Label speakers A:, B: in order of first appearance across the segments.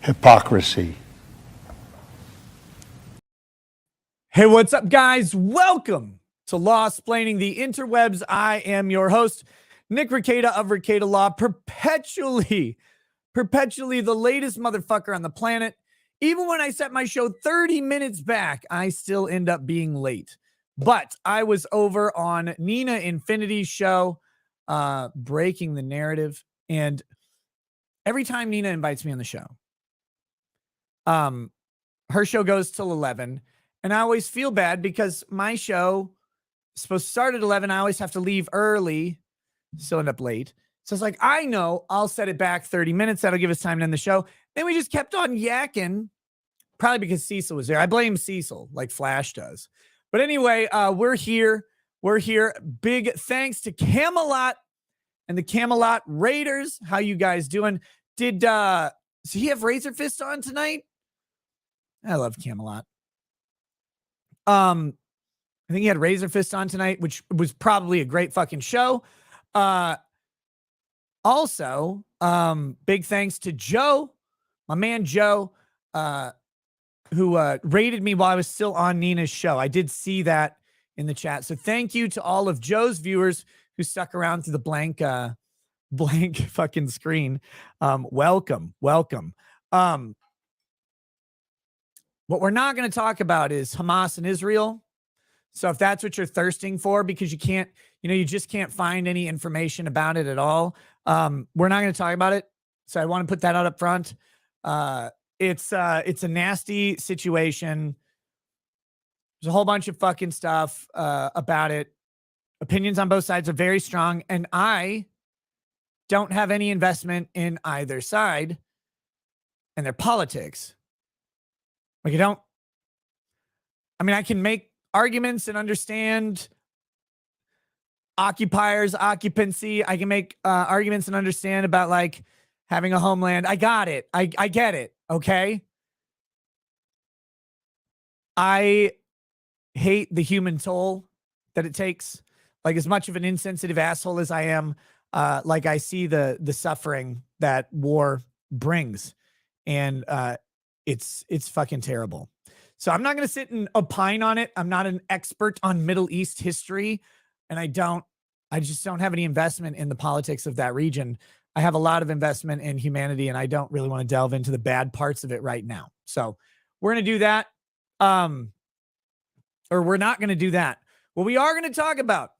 A: Hypocrisy.
B: Hey, what's up, guys? Welcome to Law Splaining the Interwebs. I am your host, Nick Rekieta of Rekieta Law, perpetually the latest motherfucker on the planet. Even when I set my show 30 minutes back, I still end up being late. But I was over on Nina Infinity's show, breaking the narrative. And every time Nina invites me on the show, her show goes till 11. And I always feel bad because my show is supposed to start at 11. I always have to leave early, still end up late. So it's like, I know I'll set it back 30 minutes. That'll give us time to end the show. Then we just kept on yakking, probably because Cecil was there. I blame Cecil like Flash does. But anyway, we're here. We're here. Big thanks to Camelot and the Camelot Raiders. How you guys doing? Did he have Razor Fist on tonight? I love Camelot. I think he had Razor Fist on tonight, which was probably a great fucking show. Also, big thanks to Joe, my man Joe, who rated me while I was still on Nina's show. I did see that in the chat. So thank you to all of Joe's viewers who stuck around through the blank fucking screen. Welcome. What we're not going to talk about is Hamas and Israel. So if that's what you're thirsting for, because you can't, you just can't find any information about it at all. We're not going to talk about it. So I want to put that out up front. It's a nasty situation. There's a whole bunch of fucking stuff about it. Opinions on both sides are very strong. And I don't have any investment in either side and their politics. Like I can make arguments and understand occupiers, occupancy. I can make arguments and understand about like having a homeland. I got it. I get it. Okay. I hate the human toll that it takes. Like, as much of an insensitive asshole as I am, like I see the suffering that war brings. And it's fucking terrible. So I'm not going to sit and opine on it. I'm not an expert on Middle East history, and I just don't have any investment in the politics of that region. I have a lot of investment in humanity, and I don't really want to delve into the bad parts of it right now. So we're going to do that. Or we're not going to do that. What we are going to talk about,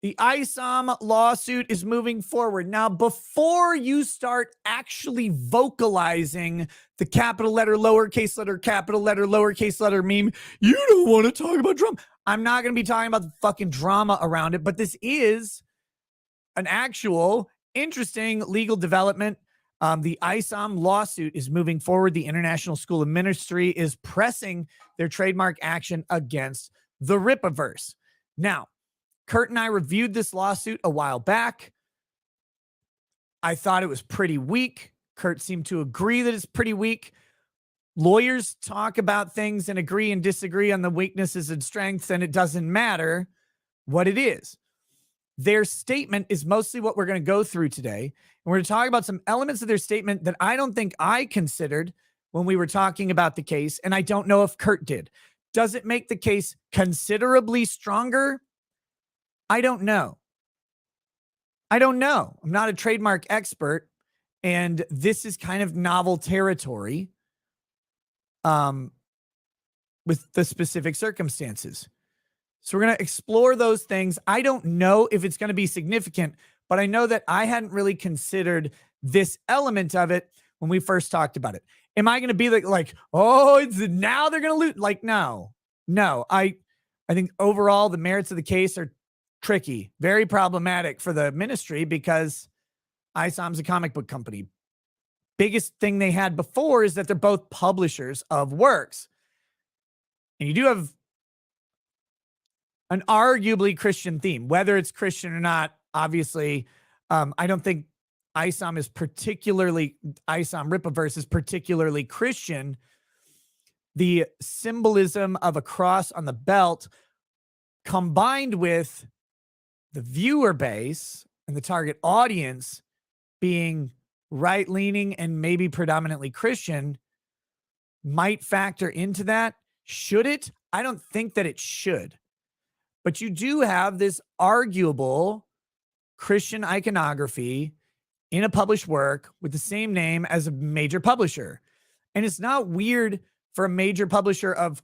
B: the ISOM lawsuit is moving forward. Now, before you start actually vocalizing the capital letter, lowercase letter, capital letter, lowercase letter meme, you don't want to talk about drama. I'm not going to be talking about the fucking drama around it, but this is an actual interesting legal development. The ISOM lawsuit is moving forward. The International School of Ministry is pressing their trademark action against the Rippaverse. Now, Kurt and I reviewed this lawsuit a while back. I thought it was pretty weak. Kurt seemed to agree that it's pretty weak. Lawyers talk about things and agree and disagree on the weaknesses and strengths, and it doesn't matter what it is. Their statement is mostly what we're going to go through today. And we're going to talk about some elements of their statement that I don't think I considered when we were talking about the case, and I don't know if Kurt did. Does it make the case considerably stronger? I don't know. I'm not a trademark expert, and this is kind of novel territory with the specific circumstances. So we're going to explore those things. I don't know if it's going to be significant, but I know that I hadn't really considered this element of it when we first talked about it. Am I going to be like, oh, now they're going to lose? Like, no. I think overall the merits of the case are tricky, very problematic for the ministry because ISOM's a comic book company. Biggest thing they had before is that they're both publishers of works. And you do have an arguably Christian theme, whether it's Christian or not. Obviously, I don't think ISOM Rippaverse is particularly Christian. The symbolism of a cross on the belt combined with the viewer base and the target audience being right-leaning and maybe predominantly Christian might factor into that. Should it? I don't think that it should. But you do have this arguable Christian iconography in a published work with the same name as a major publisher. And it's not weird for a major publisher of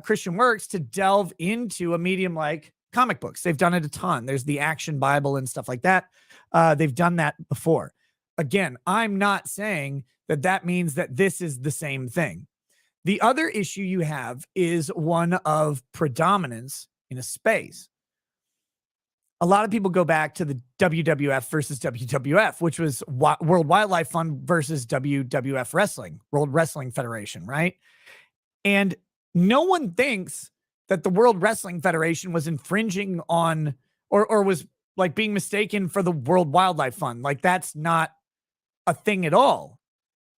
B: Christian works to delve into a medium like comic books. They've done it a ton. There's the Action Bible and stuff like that. They've done that before. Again, I'm not saying that that means that this is the same thing. The other issue you have is one of predominance in a space. A lot of people go back to the WWF versus WWF, which was World Wildlife Fund versus WWF Wrestling, World Wrestling Federation, right? And no one thinks that the World Wrestling Federation was infringing on or was like being mistaken for the World Wildlife Fund. Like, that's not a thing at all.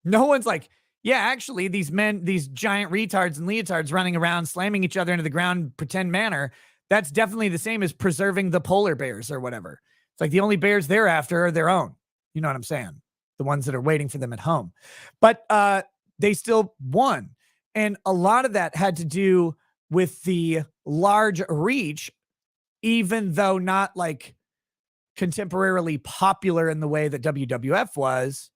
B: No one's like, yeah, actually, these men, these giant retards and leotards running around, slamming each other into the ground, pretend manner, that's definitely the same as preserving the polar bears or whatever. It's like the only bears they're after are their own. You know what I'm saying? The ones that are waiting for them at home. But they still won. And a lot of that had to do with the large reach, even though not like contemporarily popular in the way that WWF was.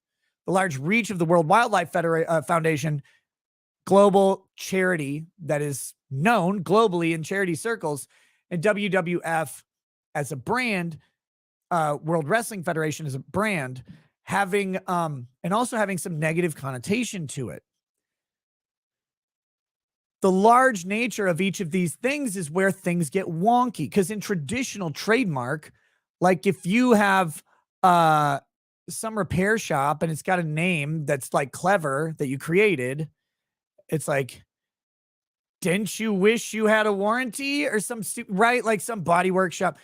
B: The large reach of the World Wildlife Foundation, global charity that is known globally in charity circles, and WWF as a brand, World Wrestling Federation as a brand, having and also having some negative connotation to it. The large nature of each of these things is where things get wonky, because in traditional trademark, like if you have some repair shop and it's got a name that's like clever that you created, it's like, didn't you wish you had a warranty or some right? Like some body workshop,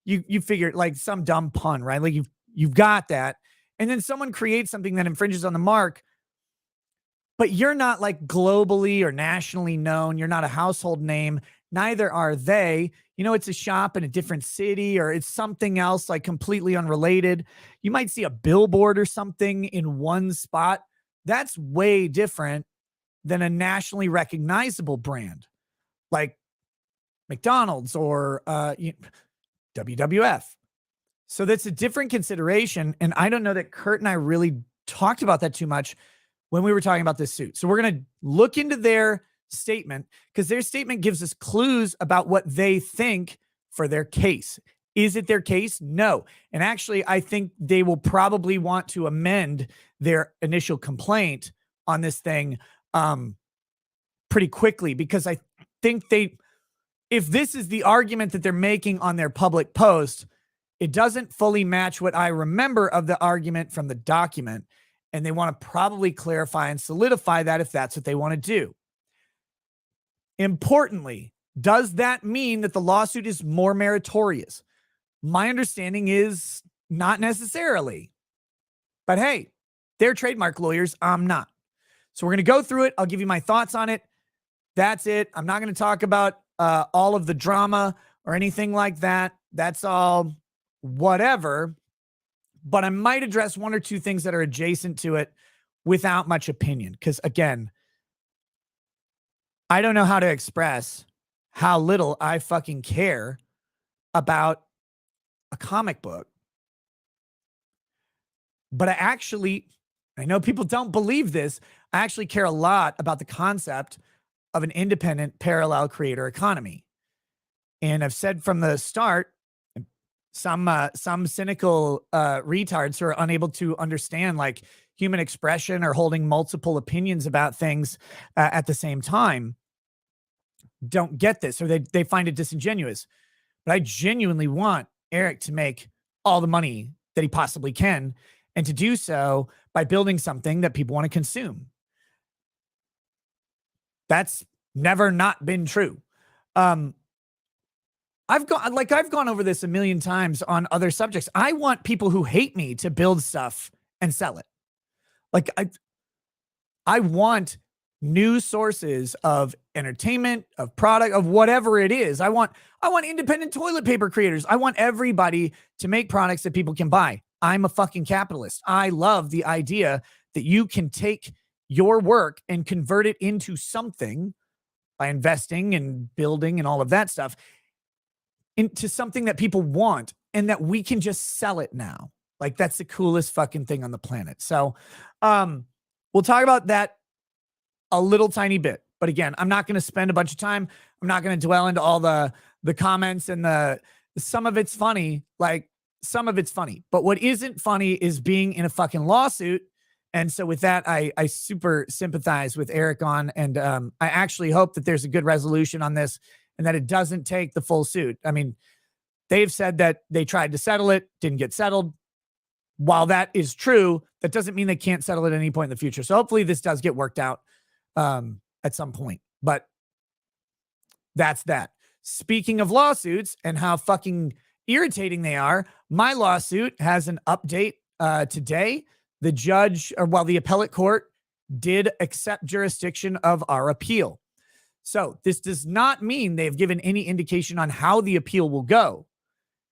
B: you figure like some dumb pun, right? Like you've got that. And then someone creates something that infringes on the mark, but you're not like globally or nationally known. You're not a household name. Neither are they. You know, it's a shop in a different city, or it's something else like completely unrelated. You might see a billboard or something in one spot. That's way different than a nationally recognizable brand like McDonald's or WWF. So that's a different consideration. And I don't know that Kurt and I really talked about that too much when we were talking about this suit. So we're going to look into their statement, because their statement gives us clues about what they think for their case. Is it their case? No. And actually, I think they will probably want to amend their initial complaint on this thing pretty quickly, because I think if this is the argument that they're making on their public post, it doesn't fully match what I remember of the argument from the document. And they want to probably clarify and solidify that if that's what they want to do. Importantly, does that mean that the lawsuit is more meritorious? My understanding is not necessarily. But hey, they're trademark lawyers. I'm not. So we're going to go through it. I'll give you my thoughts on it. That's it. I'm not going to talk about all of the drama or anything like that. That's all whatever. But I might address one or two things that are adjacent to it without much opinion. Because again, I don't know how to express how little I fucking care about a comic book. But I know people don't believe this. I actually care a lot about the concept of an independent parallel creator economy. And I've said from the start, some cynical retards who are unable to understand like human expression or holding multiple opinions about things at the same time don't get this, or they find it disingenuous. But I genuinely want Eric to make all the money that he possibly can, and to do so by building something that people want to consume. That's never not been true. I've gone over this a million times on other subjects. I want people who hate me to build stuff and sell it. Like I want new sources of entertainment, of product, of whatever it is. I want independent toilet paper creators. I want everybody to make products that people can buy. I'm a fucking capitalist. I love the idea that you can take your work and convert it into something by investing and building and all of that stuff into something that people want and that we can just sell it now. Like, that's the coolest fucking thing on the planet. So we'll talk about that a little tiny bit. But again, I'm not going to spend a bunch of time. I'm not going to dwell into all the comments and some of it's funny. Like, some of it's funny. But what isn't funny is being in a fucking lawsuit. And so with that, I super sympathize with Eric on, and I actually hope that there's a good resolution on this and that it doesn't take the full suit. I mean, they've said that they tried to settle it, didn't get settled. While that is true, that doesn't mean they can't settle it at any point in the future. So hopefully this does get worked out at some point. But that's that. Speaking of lawsuits and how fucking irritating they are, my lawsuit has an update today. The appellate court did accept jurisdiction of our appeal. So this does not mean they've given any indication on how the appeal will go.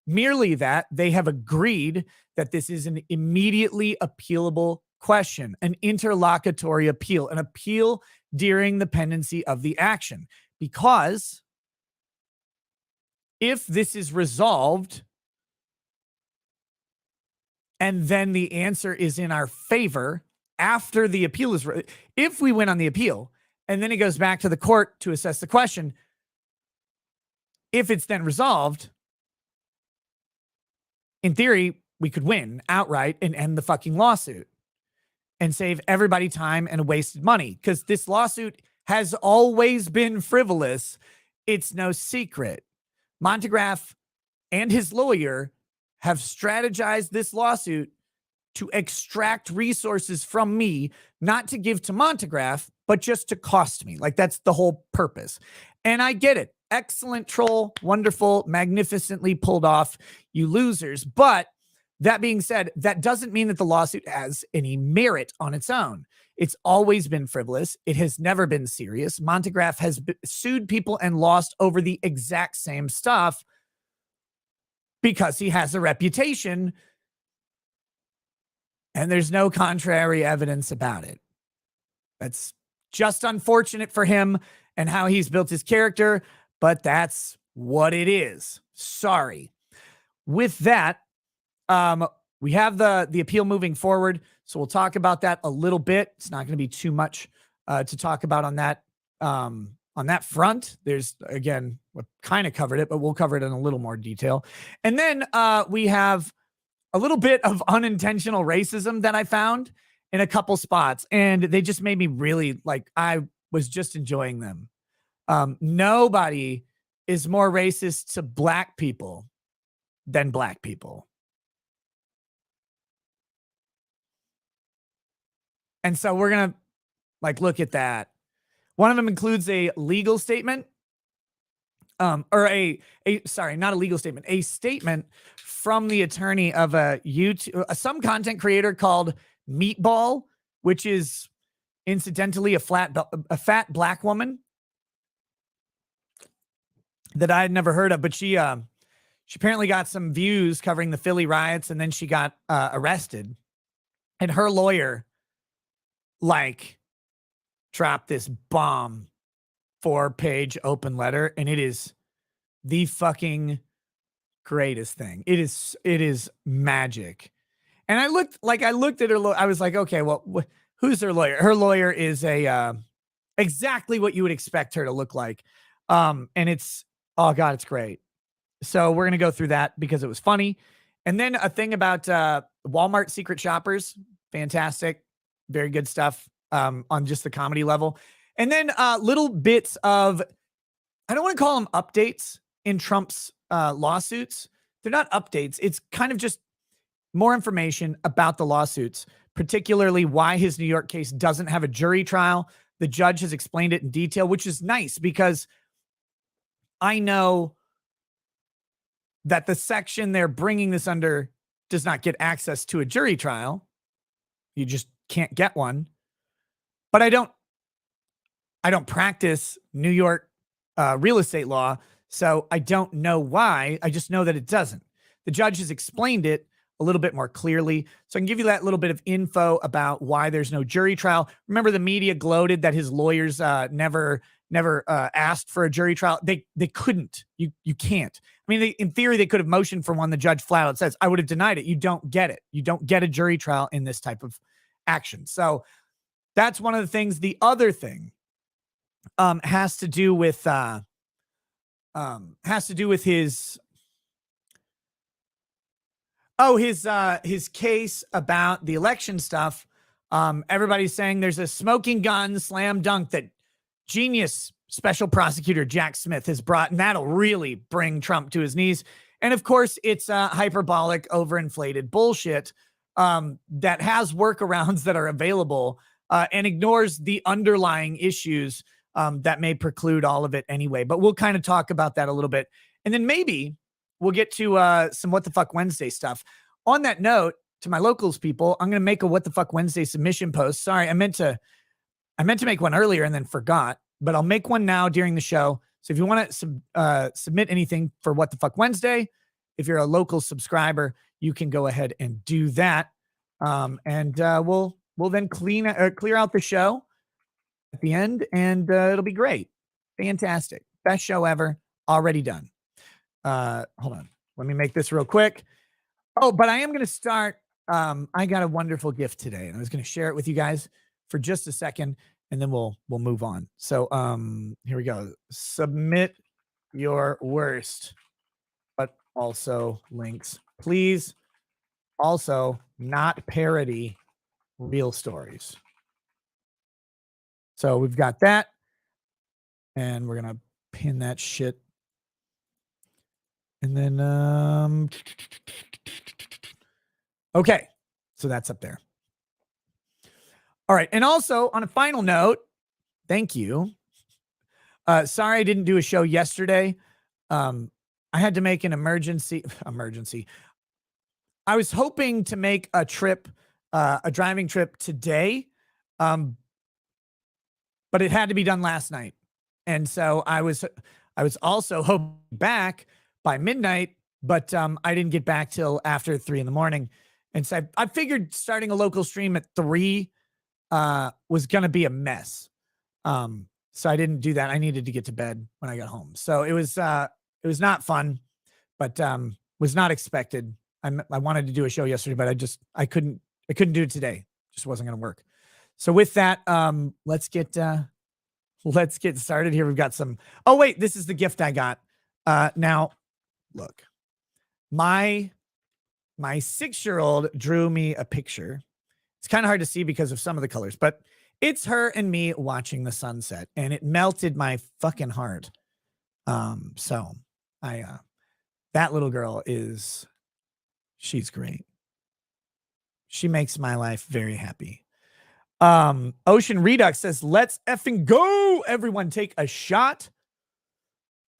B: Merely that they have agreed that this is an immediately appealable question, an interlocutory appeal, an appeal during the pendency of the action. Because if this is resolved and then the answer is in our favor after the appeal is, if we win on the appeal and then it goes back to the court to assess the question, if it's then resolved, in theory, we could win outright and end the fucking lawsuit and save everybody time and wasted money, because this lawsuit has always been frivolous. It's no secret. Montegraph and his lawyer have strategized this lawsuit to extract resources from me, not to give to Montegraph, but just to cost me. Like, that's the whole purpose. And I get it. Excellent troll, wonderful, magnificently pulled off, you losers. But that being said, that doesn't mean that the lawsuit has any merit on its own. It's always been frivolous. It has never been serious. Montegraph has sued people and lost over the exact same stuff because he has a reputation and there's no contrary evidence about it. That's just unfortunate for him and how he's built his character, but that's what it is. Sorry. With that, we have the appeal moving forward, so we'll talk about that a little bit. It's not going to be too much to talk about on that front. There's, again, we kind of covered it, but we'll cover it in a little more detail. And then we have a little bit of unintentional racism that I found in a couple spots, and they just made me really, like, I was just enjoying them. Nobody is more racist to black people than black people. And so we're going to look at that. One of them includes a legal statement, sorry, not a legal statement, a statement from the attorney of some content creator called Meatball, which is incidentally a fat black woman that I had never heard of, but she apparently got some views covering the Philly riots, and then she got arrested, and her lawyer dropped this bomb 4-page open letter, and it is the fucking greatest thing. It is magic. And I looked at her. I was like, okay, well, who's her lawyer? Her lawyer is exactly what you would expect her to look like. And it's, oh God, it's great. So we're going to go through that because it was funny. And then a thing about Walmart secret shoppers. Fantastic. Very good stuff on just the comedy level. And then little bits of, I don't want to call them updates in Trump's lawsuits. They're not updates. It's kind of just more information about the lawsuits, particularly why his New York case doesn't have a jury trial. The judge has explained it in detail, which is nice because I know that the section they're bringing this under does not get access to a jury trial. You just can't get one. But I don't I don't practice New York real estate law, so I don't know why. I just know that it doesn't. The judge has explained it a little bit more clearly. So I can give you that little bit of info about why there's no jury trial. Remember, the media gloated that his lawyers never asked for a jury trial. They couldn't. You can't. I mean, in theory, they could have motioned for one. The judge flat out says, I would have denied it. You don't get it. You don't get a jury trial in this type of action. So that's one of the things. The other thing has to do with his his case about the election stuff. Everybody's saying there's a smoking gun slam dunk that genius special prosecutor Jack Smith has brought, and that'll really bring Trump to his knees. And of course, it's hyperbolic, overinflated bullshit that has workarounds that are available and ignores the underlying issues that may preclude all of it anyway. But we'll kind of talk about that a little bit. And then maybe we'll get to some What the Fuck Wednesday stuff. On that note, to my locals people, I'm going to make a What the Fuck Wednesday submission post. Sorry, I meant to make one earlier and then forgot, but I'll make one now during the show. So if you want to submit anything for What the Fuck Wednesday, if you're a local subscriber, you can go ahead and do that. And we'll then clear out the show at the end, and it'll be great. Fantastic. Best show ever. Already done. Hold on. Let me make this real quick. Oh, but I am going to start. I got a wonderful gift today, and I was going to share it with you guys for just a second, and then we'll move on. So here we go. Submit your worst, but also links. Please also not parody real stories. So we've got that, and we're going to pin that shit. And then, okay, so that's up there. All right. And also on a final note, thank you. Sorry, I didn't do a show yesterday. I had to make an emergency. I was hoping to make a driving trip today. But it had to be done last night. And so I was also hoping back by midnight, but I didn't get back till after 3 a.m. And so I figured starting a local stream at 3 was going to be a mess. So I didn't do that. I needed to get to bed when I got home. So it was not fun, but was not expected. I wanted to do a show yesterday, but I couldn't do it today. Just wasn't going to work. So with that, let's get started here. We've got some. Oh wait, this is the gift I got. Now, look, my 6-year-old drew me a picture. It's kind of hard to see because of some of the colors, but it's her and me watching the sunset, and it melted my fucking heart. So that little girl she's great. She makes my life very happy. Ocean Redux says, let's effing go. Everyone take a shot.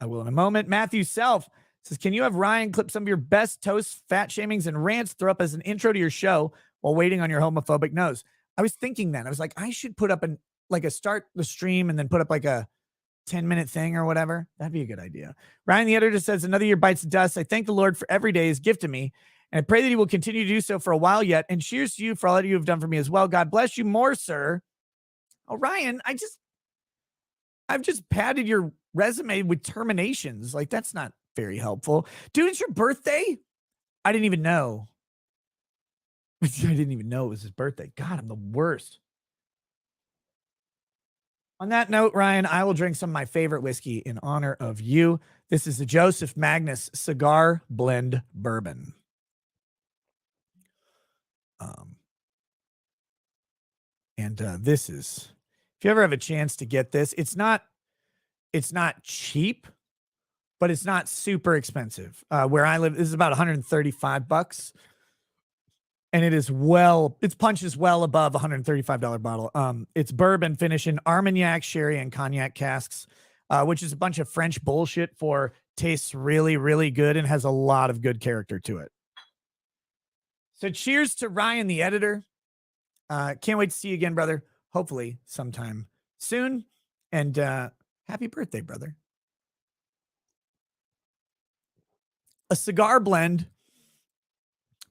B: I will in a moment. Matthew Self says, can you have Ryan clip some of your best toast, fat shamings, and rants throw up as an intro to your show while waiting on your homophobic nose? I was thinking that. I was like, I should put up start the stream and then put up like a 10-minute thing or whatever. That'd be a good idea. Ryan, the editor, says, another year bites the dust. I thank the Lord for every day he's gifted me, and I pray that he will continue to do so for a while yet. And cheers to you for all that you have done for me as well. God bless you more, sir. Oh, Ryan, I've just padded your resume with terminations. Like, that's not very helpful. Dude, it's your birthday? I didn't even know. I didn't even know it was his birthday. God, I'm the worst. On that note, Ryan, I will drink some of my favorite whiskey in honor of you. This is the Joseph Magnus Cigar Blend Bourbon. This is, if you ever have a chance to get this, it's not cheap, but it's not super expensive. Where I live, this is about $135. And it punches well above $135 bottle. It's bourbon finish in Armagnac, sherry, and cognac casks, which is a bunch of French bullshit for tastes really, really good and has a lot of good character to it. So cheers to Ryan, the editor. Can't wait to see you again, brother. Hopefully sometime soon. And happy birthday, brother. A cigar blend,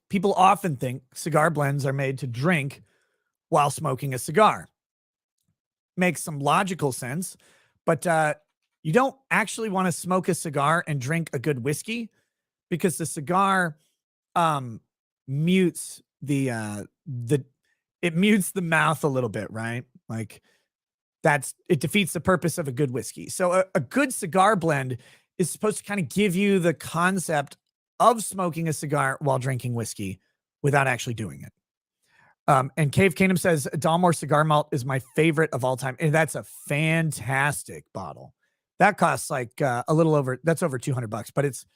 B: people often think cigar blends are made to drink while smoking a cigar. Makes some logical sense, but you don't actually want to smoke a cigar and drink a good whiskey because the cigar mutes the it mutes the mouth a little bit, right? Like it defeats the purpose of a good whiskey. So a good cigar blend is supposed to kind of give you the concept of smoking a cigar while drinking whiskey without actually doing it. And Cave Kingdom says Dalmore cigar malt is my favorite of all time. And that's a fantastic bottle. That costs like a little over, that's over $200, but it's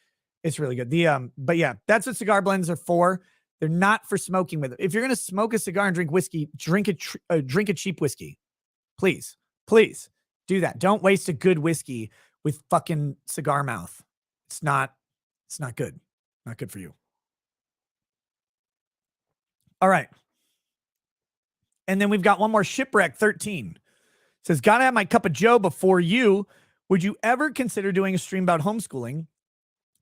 B: really good. But yeah, that's what cigar blends are for. They're not for smoking with it. If you're going to smoke a cigar and drink whiskey, drink a cheap whiskey. Please do that. Don't waste a good whiskey with fucking cigar mouth. It's not good. Not good for you. All right. And then we've got one more. Shipwreck 13 says, gotta have my cup of Joe before you. Would you ever consider doing a stream about homeschooling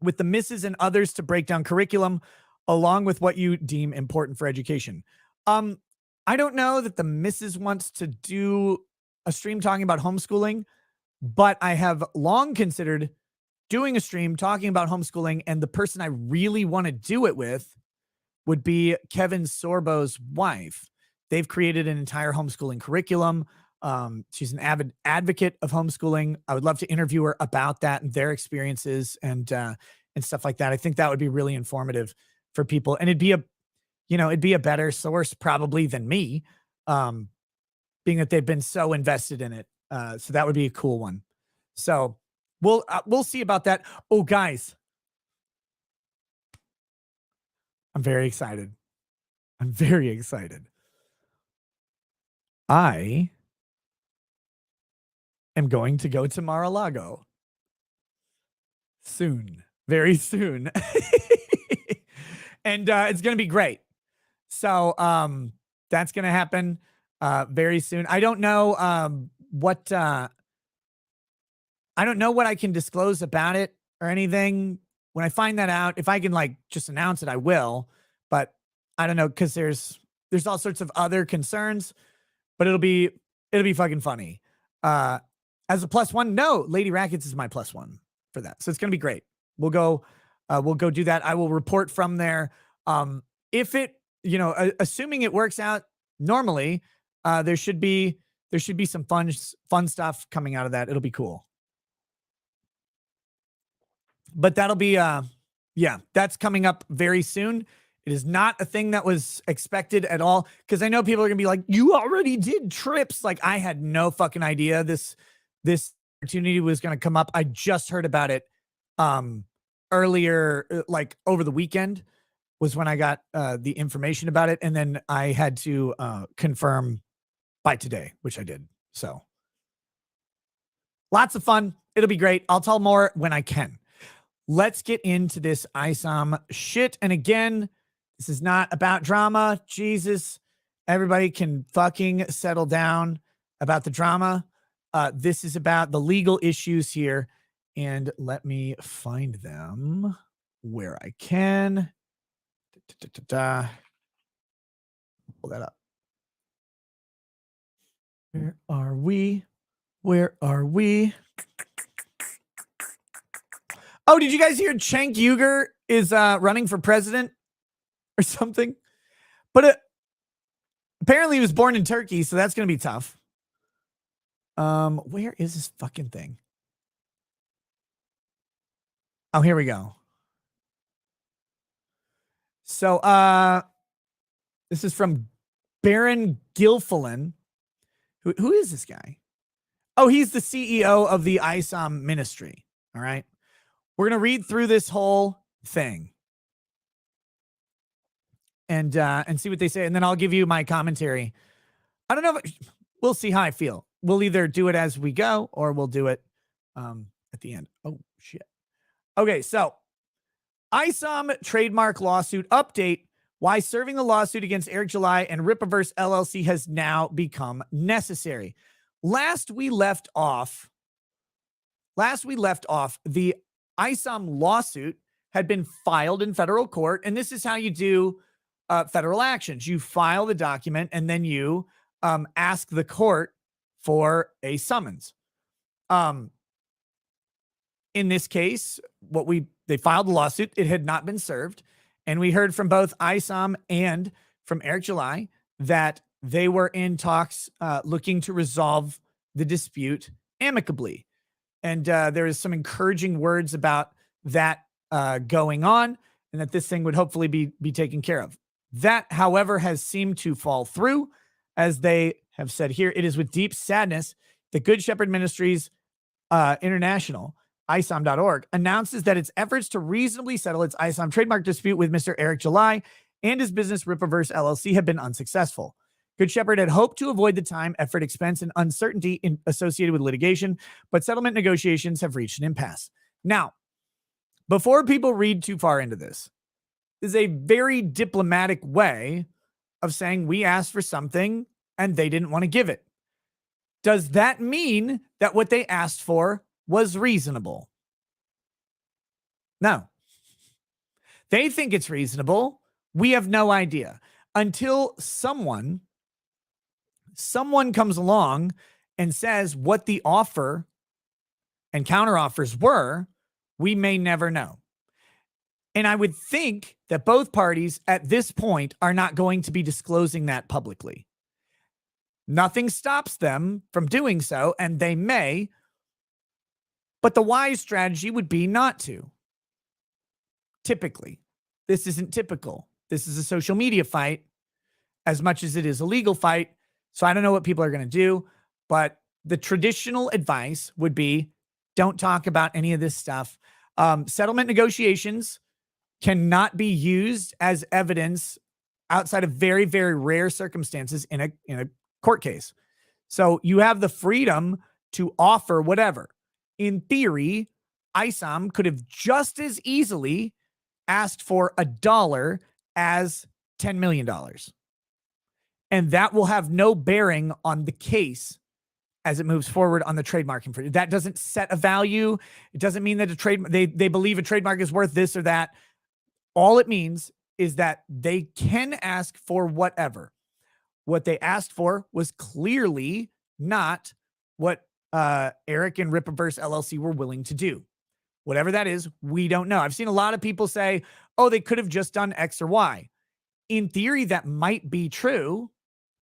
B: with the misses and others to break down curriculum along with what you deem important for education? I don't know that the missus wants to do a stream talking about homeschooling, but I have long considered doing a stream talking about homeschooling, and the person I really want to do it with would be Kevin Sorbo's wife. They've created an entire homeschooling curriculum. She's an avid advocate of homeschooling. I would love to interview her about that and their experiences and stuff like that. I think that would be really informative for people, and it'd be a better source probably than me, being that they've been so invested in it. So that would be a cool one. So we'll see about that. Oh, guys, I'm very excited. I am going to go to Mar-a-Lago soon, very soon. And it's going to be great. So that's going to happen very soon. I don't know what I can disclose about it or anything. When I find that out, if I can like just announce it, I will. But I don't know, because there's all sorts of other concerns. But it'll be fucking funny. As a +1, no, Lady Rackets is my +1 for that. So it's gonna be great. We'll go do that. I will report from there. If it, assuming it works out normally, there should be some fun stuff coming out of that. It'll be cool. But that'll be that's coming up very soon. It is not a thing that was expected at all, because I know people are gonna be like, you already did trips. Like, I had no fucking idea this opportunity was gonna come up. I just heard about it earlier, like over the weekend was when I got the information about it, and then I had to confirm by today, which I did. So lots of fun. It'll be great. I'll tell more when I can. Let's get into this ISOM shit. And again, this is not about drama. Jesus, everybody can fucking settle down about the drama. This is about the legal issues here. And let me find them where I can. Pull that up. Where are we? Oh, did you guys hear Cenk Uygur is running for president or something? But apparently he was born in Turkey, so that's going to be tough. Where is this fucking thing? Oh, here we go. So this is from Baron Gilfillan. Who is this guy? Oh, he's the CEO of the ISOM ministry. All right. We're going to read through this whole thing and see what they say. And then I'll give you my commentary. I don't know. We'll see how I feel. We'll either do it as we go or we'll do it at the end. Oh, shit. Okay. So ISOM trademark lawsuit update. Why serving the lawsuit against Eric July and Rippaverse LLC has now become necessary. Last we left off, the ISOM lawsuit had been filed in federal court, and this is how you do federal actions. You file the document, and then you ask the court for a summons. In this case, they filed the lawsuit. It had not been served, and we heard from both ISOM and from Eric July that they were in talks looking to resolve the dispute amicably. And there is some encouraging words about that going on, and that this thing would hopefully be taken care of. That, however, has seemed to fall through. As they have said here, it is with deep sadness that Good Shepherd Ministries International, ISOM.org, announces that its efforts to reasonably settle its ISOM trademark dispute with Mr. Eric July and his business Rippaverse LLC have been unsuccessful. Good Shepherd had hoped to avoid the time, effort, expense, and uncertainty associated with litigation, but settlement negotiations have reached an impasse. Now, before people read too far into this is a very diplomatic way of saying we asked for something and they didn't want to give it. Does that mean that what they asked for was reasonable? No. They think it's reasonable. We have no idea until someone comes along and says what the offer and counteroffers were. We may never know. And I would think that both parties at this point are not going to be disclosing that publicly. Nothing stops them from doing so, and they may, but the wise strategy would be not to. Typically, this isn't typical. This is a social media fight as much as it is a legal fight. So I don't know what people are going to do, but the traditional advice would be don't talk about any of this stuff. Settlement negotiations cannot be used as evidence outside of very, very rare circumstances in a court case. So you have the freedom to offer whatever. In theory, ISOM could have just as easily asked for $1 as $10 million. And that will have no bearing on the case as it moves forward on the trademark infringement. That doesn't set a value. It doesn't mean that they believe a trademark is worth this or that. All it means is that they can ask for whatever. What they asked for was clearly not what Eric and Rippaverse LLC were willing to do. Whatever that is, we don't know. I've seen a lot of people say, oh, they could have just done X or Y. In theory, that might be true,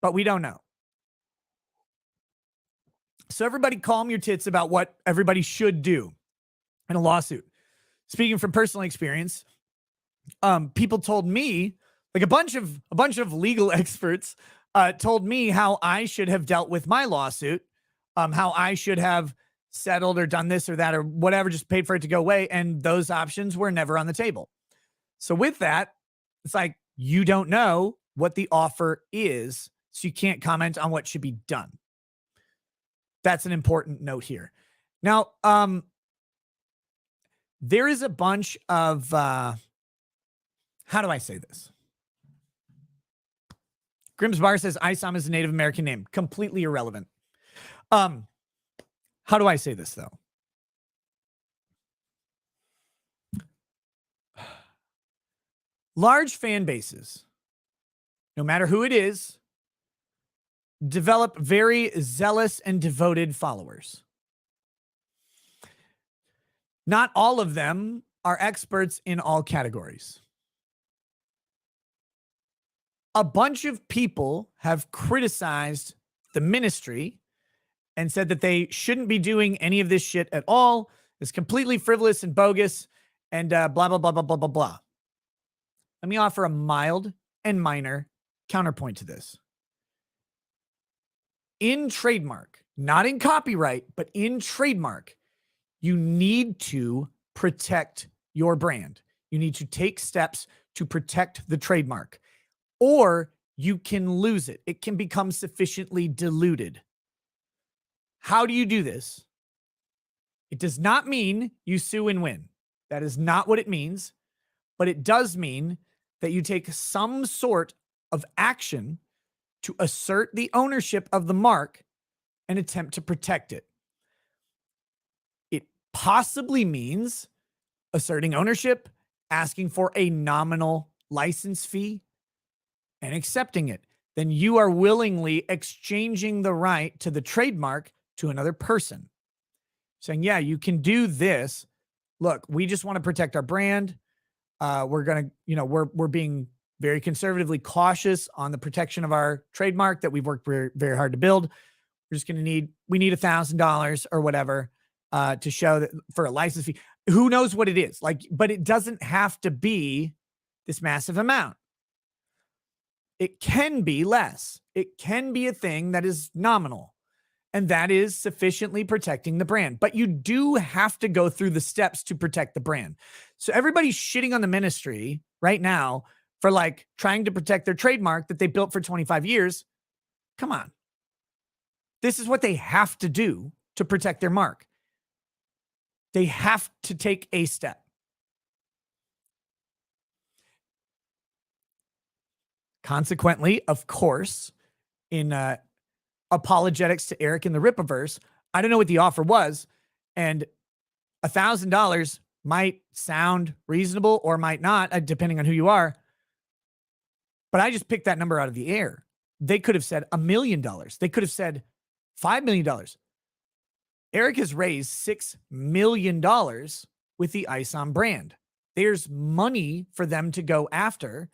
B: but we don't know. So everybody calm your tits about what everybody should do in a lawsuit. Speaking from personal experience, people told me, like a bunch of legal experts told me how I should have dealt with my lawsuit, how I should have settled or done this or that or whatever, just paid for it to go away. And those options were never on the table. So with that, it's like, you don't know what the offer is, so you can't comment on what should be done. That's an important note here. Now, there is a bunch of, how do I say this? Grimm's Bar says ISOM is a Native American name. Completely irrelevant. How do I say this, though? Large fan bases, no matter who it is, develop very zealous and devoted followers. Not all of them are experts in all categories. A bunch of people have criticized the ministry and said that they shouldn't be doing any of this shit at all. It's completely frivolous and bogus and blah, blah, blah, blah, blah, blah, blah. Let me offer a mild and minor counterpoint to this. In trademark, not in copyright, but in trademark, you need to protect your brand. You need to take steps to protect the trademark, or you can lose it. It can become sufficiently diluted. How do you do this? It does not mean you sue and win. That is not what it means, but it does mean that you take some sort of action to assert the ownership of the mark and attempt to protect it. It possibly means asserting ownership, asking for a nominal license fee, and accepting it. Then you are willingly exchanging the right to the trademark to another person. Saying, yeah, you can do this. Look, we just want to protect our brand. We're going to, we're being very conservatively cautious on the protection of our trademark that we've worked very, very hard to build. We're just going to need $1,000 or whatever to show that for a license fee. Who knows what it is? But it doesn't have to be this massive amount. It can be less. It can be a thing that is nominal, and that is sufficiently protecting the brand. But you do have to go through the steps to protect the brand. So everybody's shitting on the ministry right now for trying to protect their trademark that they built for 25 years. Come on. This is what they have to do to protect their mark. They have to take a step. Consequently, of course, in apologetics to Eric in the Rippaverse, I don't know what the offer was, and $1,000 might sound reasonable or might not, depending on who you are. But I just picked that number out of the air. They could have said $1 million. They could have said $5 million. Eric has raised $6 million with the ISOM brand. There's money for them to go after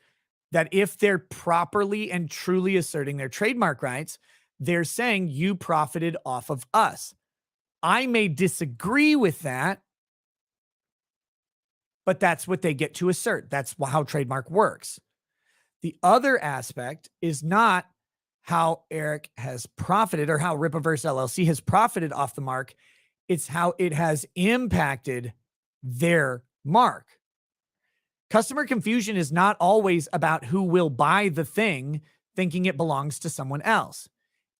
B: that if they're properly and truly asserting their trademark rights, they're saying you profited off of us. I may disagree with that, but that's what they get to assert. That's how trademark works. The other aspect is not how Eric has profited or how Rippaverse LLC has profited off the mark. It's how it has impacted their mark. Customer confusion is not always about who will buy the thing thinking it belongs to someone else.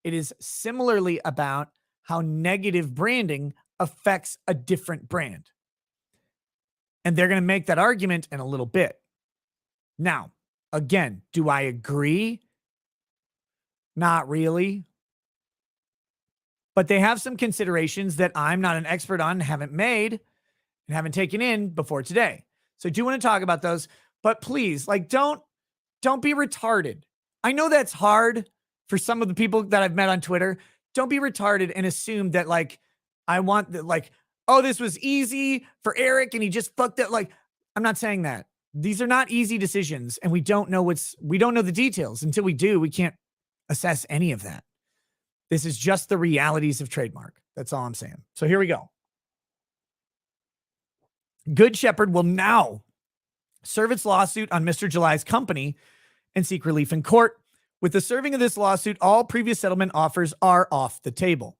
B: It is similarly about how negative branding affects a different brand. And they're going to make that argument in a little bit. Now, again, do I agree? Not really. But they have some considerations that I'm not an expert on, haven't made, and haven't taken in before today. So I do want to talk about those, but please, don't be retarded. I know that's hard for some of the people that I've met on Twitter. Don't be retarded and assume that I want that oh, this was easy for Eric and he just fucked it. I'm not saying that. These are not easy decisions, and we don't know the details. Until we do, we can't assess any of that. This is just the realities of trademark. That's all I'm saying. So here we go. Good Shepherd will now serve its lawsuit on Mr. July's company and seek relief in court. With the serving of this lawsuit, all previous settlement offers are off the table.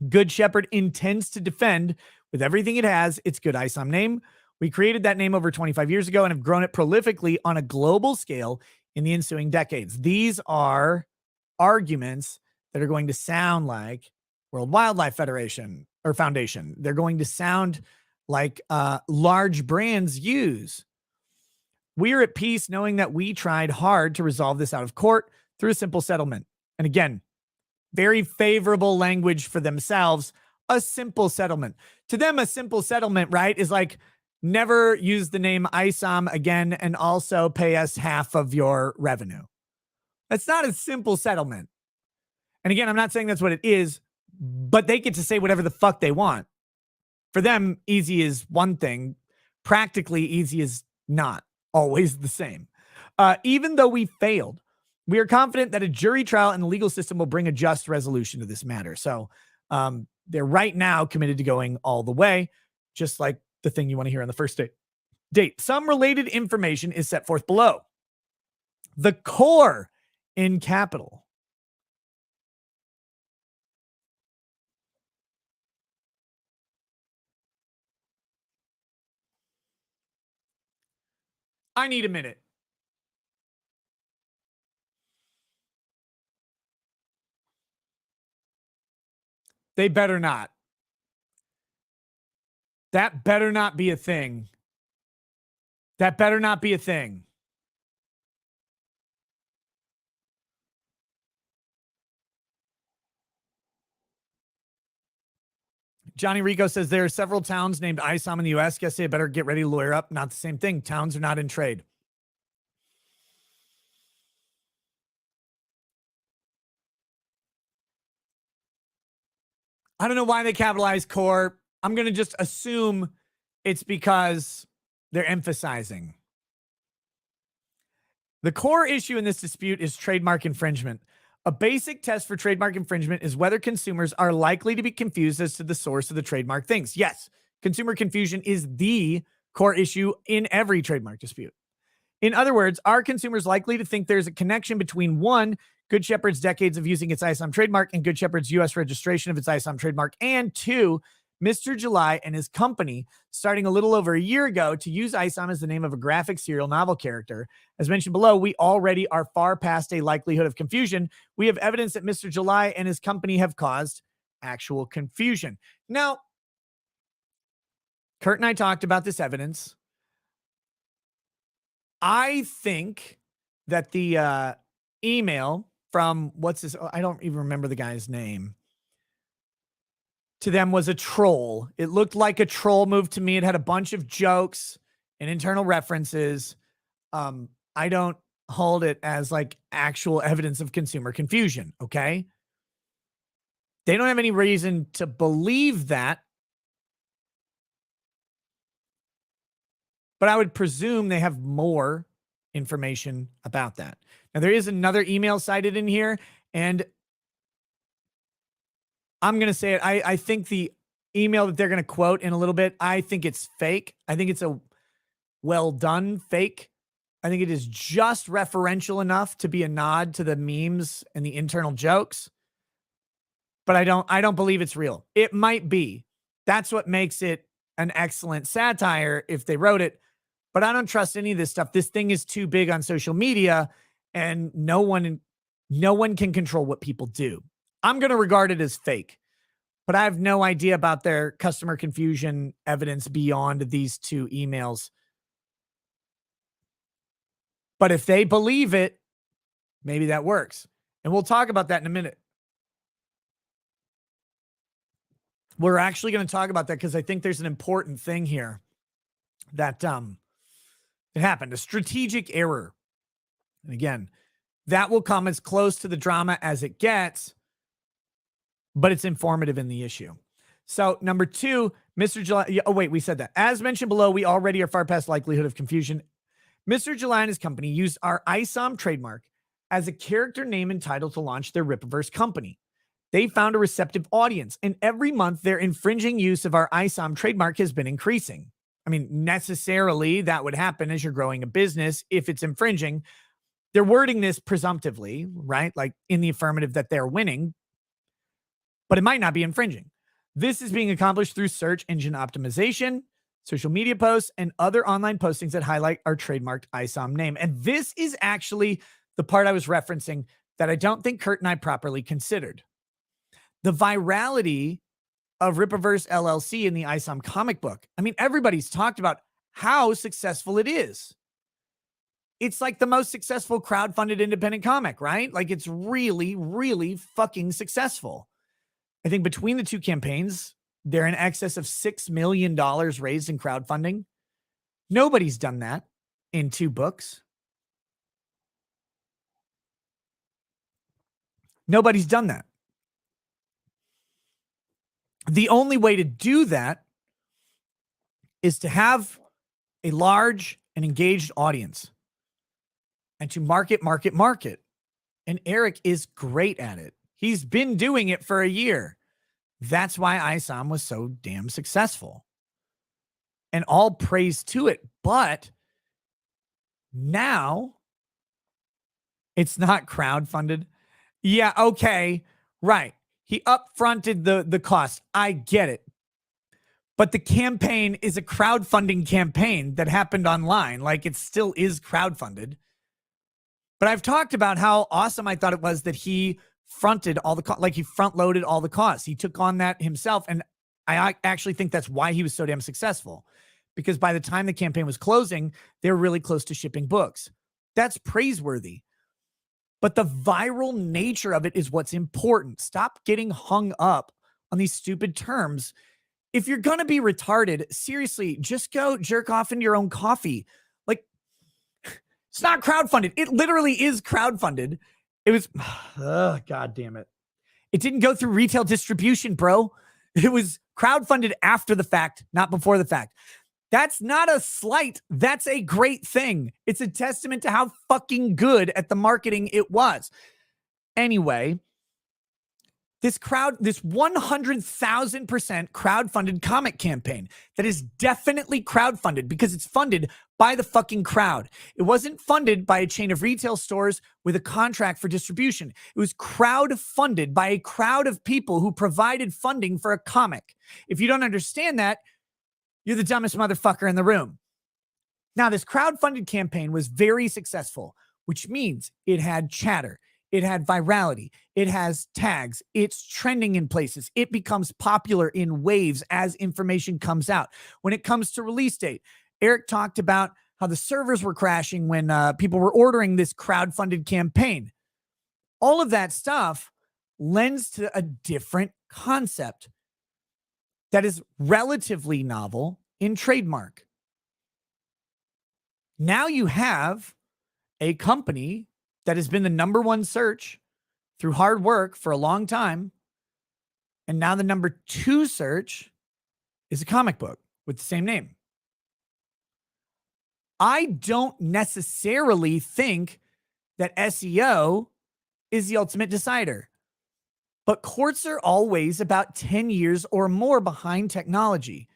B: Good Shepherd intends to defend with everything it has its Good ISOM name. We created that name over 25 years ago and have grown it prolifically on a global scale in the ensuing decades. These are arguments that are going to sound like World Wildlife Federation or Foundation. They're going to sound like large brands use. We are at peace knowing that we tried hard to resolve this out of court through a simple settlement. And again, very favorable language for themselves, a simple settlement. To them, a simple settlement, right, is never use the name ISOM again and also pay us half of your revenue. That's not a simple settlement. And again, I'm not saying that's what it is, but they get to say whatever the fuck they want. For them, easy is one thing. Practically, easy is not always the same. Even though we failed, we are confident that a jury trial and the legal system will bring a just resolution to this matter. So they're right now committed to going all the way, just like the thing you want to hear on the first date. Some related information is set forth below. The core in capital. I need a minute. They better not. That better not be a thing. That better not be a thing. Johnny Rico says there are several towns named ISOM in the US. Guess they better get ready to lawyer up. Not the same thing. Towns are not in trade. I don't know why they capitalize core. I'm going to just assume it's because they're emphasizing. The core issue in this dispute is trademark infringement. A basic test for trademark infringement is whether consumers are likely to be confused as to the source of the trademark things. Yes, consumer confusion is the core issue in every trademark dispute. In other words, are consumers likely to think there's a connection between one, Good Shepherd's decades of using its ISOM trademark and Good Shepherd's U.S. registration of its ISOM trademark, and two, Mr. July and his company starting a little over a year ago to use ISOM as the name of a graphic serial novel character. As mentioned below, we already are far past a likelihood of confusion. We have evidence that Mr. July and his company have caused actual confusion. Now, Kurt and I talked about this evidence. I think that the email from I don't even remember the guy's name, to them was a troll. It looked like a troll move to me. It had a bunch of jokes and internal references. I don't hold it as like actual evidence of consumer confusion, okay? They don't have any reason to believe that, but I would presume they have more information about that. Now, there is another email cited in here, and I'm going to say it. I think the email that they're going to quote in a little bit, I think it's fake. I think it's a well done fake. I think it is just referential enough to be a nod to the memes and the internal jokes, but I don't believe it's real. It might be. That's what makes it an excellent satire if they wrote it, but I don't trust any of this stuff. This thing is too big on social media, and no one can control what people do. I'm going to regard it as fake, but I have no idea about their customer confusion evidence beyond these two emails. But if they believe it, maybe that works. And we'll talk about that in a minute. We're actually going to talk about that because I think there's an important thing here that it happened, a strategic error. And again, that will come as close to the drama as it gets, but it's informative in the issue. So number two, Mr. July. Oh, wait, we said that. As mentioned below, we already are far past likelihood of confusion. Mr. July and his company used our ISOM trademark as a character name and title to launch their Rippaverse company. They found a receptive audience, and every month their infringing use of our ISOM trademark has been increasing. I mean, necessarily that would happen as you're growing a business if it's infringing. They're wording this presumptively, right? Like in the affirmative that they're winning, but it might not be infringing. This is being accomplished through search engine optimization, social media posts, and other online postings that highlight our trademarked ISOM name. And this is actually the part I was referencing that I don't think Kurt and I properly considered. The virality of Rippaverse LLC in the ISOM comic book. I mean, everybody's talked about how successful it is. It's like the most successful crowdfunded independent comic, right? Like it's really, really fucking successful. I think between the two campaigns, they're in excess of $6 million raised in crowdfunding. Nobody's done that in two books. Nobody's done that. The only way to do that is to have a large and engaged audience and to market. And Eric is great at it. He's been doing it for a year. That's why ISOM was so damn successful. And all praise to it. But now it's not crowdfunded. Yeah, okay, right. He upfronted the cost. I get it. But the campaign is a crowdfunding campaign that happened online. Like it still is crowdfunded. But I've talked about how awesome I thought it was that he fronted all the like he front loaded all the costs. He took on that himself. And I actually think that's why he was so damn successful, because by the time the campaign was closing, they were really close to shipping books. That's praiseworthy. But the viral nature of it is what's important. Stop getting hung up on these stupid terms If you're going to be retarded, seriously, just go jerk off into your own coffee. Like, it's not crowdfunded. It literally is crowdfunded. It was, oh, God damn it. It didn't go through retail distribution, bro. It was crowdfunded after the fact, not before the fact. That's not a slight. That's a great thing. It's a testament to how fucking good at the marketing it was. Anyway, this 100,000% crowdfunded comic campaign that is definitely crowdfunded because it's funded by the fucking crowd. It wasn't funded by a chain of retail stores with a contract for distribution. It was crowdfunded by a crowd of people who provided funding for a comic. If you don't understand that, you're the dumbest motherfucker in the room. Now, this crowdfunded campaign was very successful, which means it had chatter. It had virality. It has tags. It's trending in places. It becomes popular in waves as information comes out. When it comes to release date, Eric talked about how the servers were crashing when people were ordering this crowdfunded campaign. All of that stuff lends to a different concept that is relatively novel in trademark. Now you have a company that has been the number one search through hard work for a long time. And now the number two search is a comic book with the same name. I don't necessarily think that SEO is the ultimate decider, but courts are always about 10 years or more behind technology.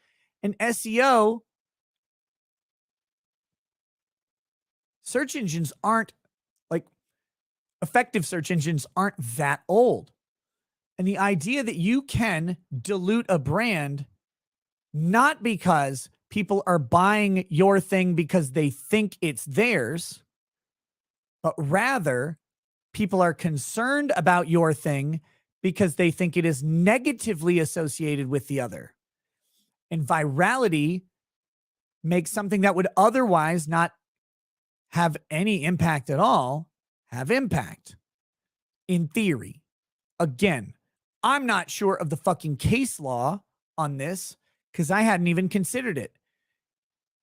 B: And SEO, search engines aren't like effective search engines aren't that old. And the idea that you can dilute a brand, not because people are buying your thing because they think it's theirs, but rather people are concerned about your thing because they think it is negatively associated with the other. And virality makes something that would otherwise not have any impact at all have impact. In theory. Again, I'm not sure of the fucking case law on this because I hadn't even considered it.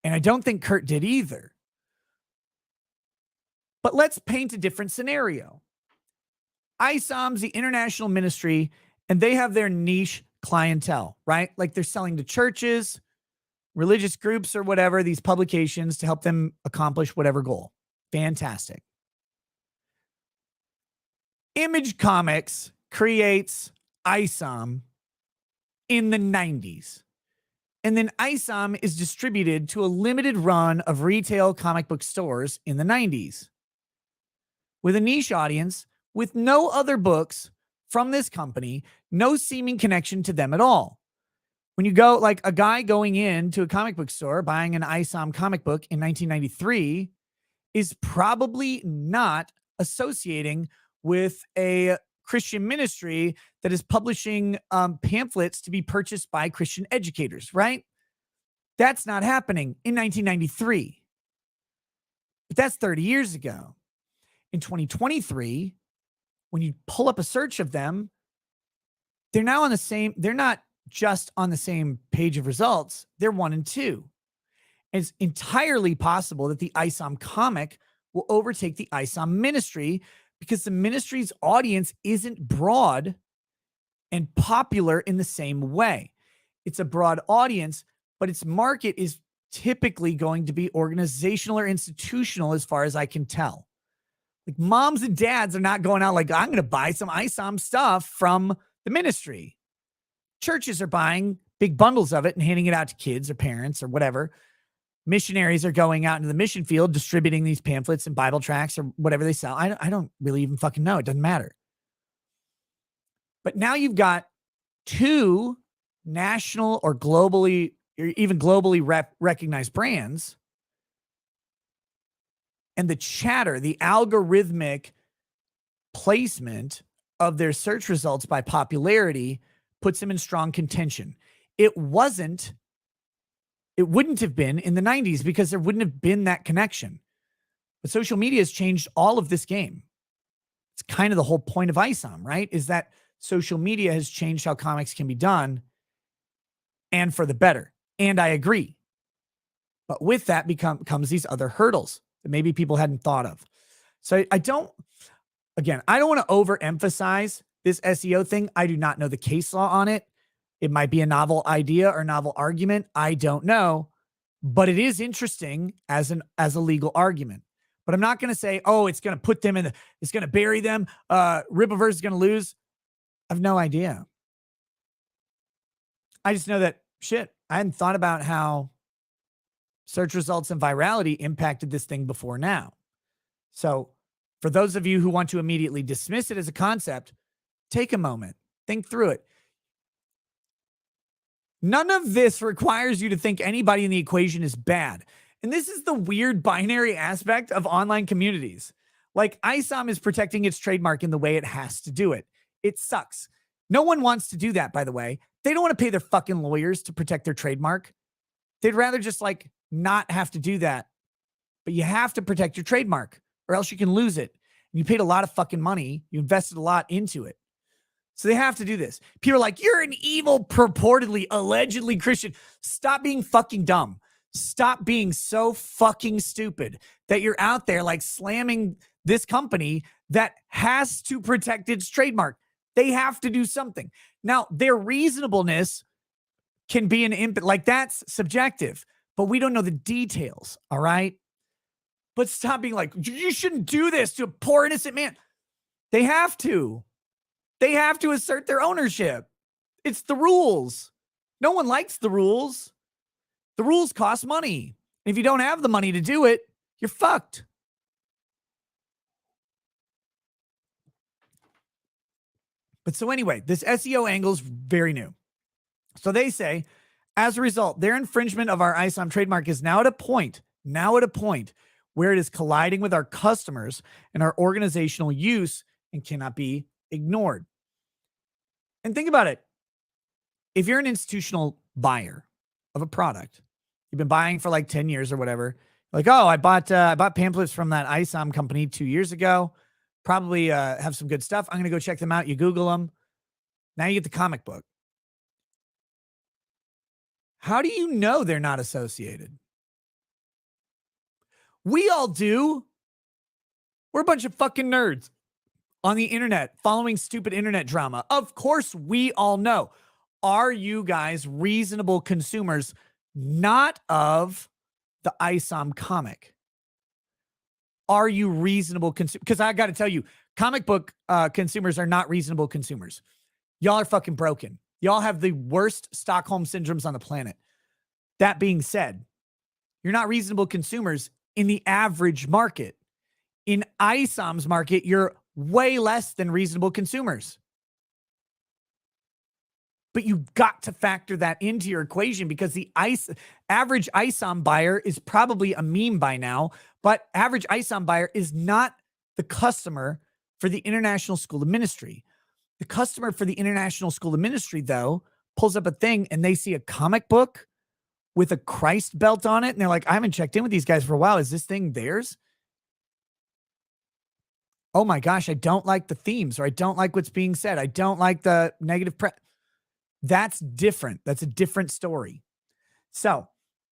B: And I don't think Kurt did either. But let's paint a different scenario. ISOM's the international ministry, and they have their niche clientele, right? Like they're selling to churches, religious groups, or whatever, these publications to help them accomplish whatever goal. Fantastic. Image Comics creates ISOM in the 90s. And then ISOM is distributed to a limited run of retail comic book stores in the 90s with a niche audience with no other books from this company, no seeming connection to them at all. When you go, like a guy going into a comic book store buying an ISOM comic book in 1993 is probably not associating with a Christian ministry that is publishing pamphlets to be purchased by Christian educators, right? That's not happening in 1993. But that's 30 years ago. In 2023, when you pull up a search of them, they're now on the same, they're not just on the same page of results, they're 1 and 2. And it's entirely possible that the ISOM comic will overtake the ISOM ministry because the ministry's audience isn't broad and popular in the same way. It's a broad audience, but its market is typically going to be organizational or institutional as far as I can tell. Like moms and dads are not going out like, I'm going to buy some ISOM stuff from the ministry. Churches are buying big bundles of it and handing it out to kids or parents or whatever. Missionaries are going out into the mission field, distributing these pamphlets and Bible tracts or whatever they sell. I don't really even fucking know. It doesn't matter. But now you've got two national or globally, or even globally recognized brands. And the chatter, the algorithmic placement of their search results by popularity puts them in strong contention. It wouldn't have been in the 90s because there wouldn't have been that connection. But social media has changed all of this game. It's kind of the whole point of ISOM, right? Is that social media has changed how comics can be done. and for the better. And I agree. But with that comes these other hurdles that maybe people hadn't thought of. So I don't want to overemphasize this SEO thing. I do not know the case law on it. It might be a novel idea or novel argument. I don't know, but it is interesting as a legal argument. But I'm not going to say, oh, it's going to put them it's going to bury them. Ripaverse is going to lose. I have no idea. I just know that I hadn't thought about how search results and virality impacted this thing before now. So for those of you who want to immediately dismiss it as a concept, take a moment, think through it. None of this requires you to think anybody in the equation is bad. And this is the weird binary aspect of online communities. Like ISOM is protecting its trademark in the way it has to do it. It sucks. No one wants to do that, by the way. They don't want to pay their fucking lawyers to protect their trademark. They'd rather just not have to do that. But you have to protect your trademark or else you can lose it. And you paid a lot of fucking money. You invested a lot into it. So they have to do this. People are like, you're an evil, purportedly, allegedly Christian. Stop being fucking dumb. Stop being so fucking stupid that you're out there slamming this company that has to protect its trademark. They have to do something. Now, their reasonableness can be an input. That's subjective, but we don't know the details, all right? But stop being like, you shouldn't do this to a poor innocent man. They have to. They have to assert their ownership. It's the rules. No one likes the rules. The rules cost money. If you don't have the money to do it, you're fucked. But so anyway, this SEO angle is very new. So they say, as a result, their infringement of our ISOM trademark is now at a point where it is colliding with our customers and our organizational use and cannot be ignored. And think about it. If you're an institutional buyer of a product, you've been buying for 10 years or whatever, I bought pamphlets from that ISOM company 2 years ago, probably have some good stuff. I'm going to go check them out. You Google them. Now you get the comic book. How do you know they're not associated? We all do. We're a bunch of fucking nerds on the internet following stupid internet drama. Of course, we all know. Are you guys reasonable consumers, not of the ISOM comic? Are you reasonable consumers? Because I got to tell you, comic book consumers are not reasonable consumers. Y'all are fucking broken. Y'all have the worst Stockholm syndromes on the planet. That being said, you're not reasonable consumers in the average market. In ISOM's market, you're way less than reasonable consumers. But you've got to factor that into your equation because the average ISOM buyer is probably a meme by now, but average ISOM buyer is not the customer for the International School of Ministry. The customer for the International School of Ministry, though, pulls up a thing and they see a comic book with a Christ belt on it. And they're like, I haven't checked in with these guys for a while. Is this thing theirs? Oh my gosh, I don't like the themes, or I don't like what's being said. I don't like the negative press. That's different. That's a different story. So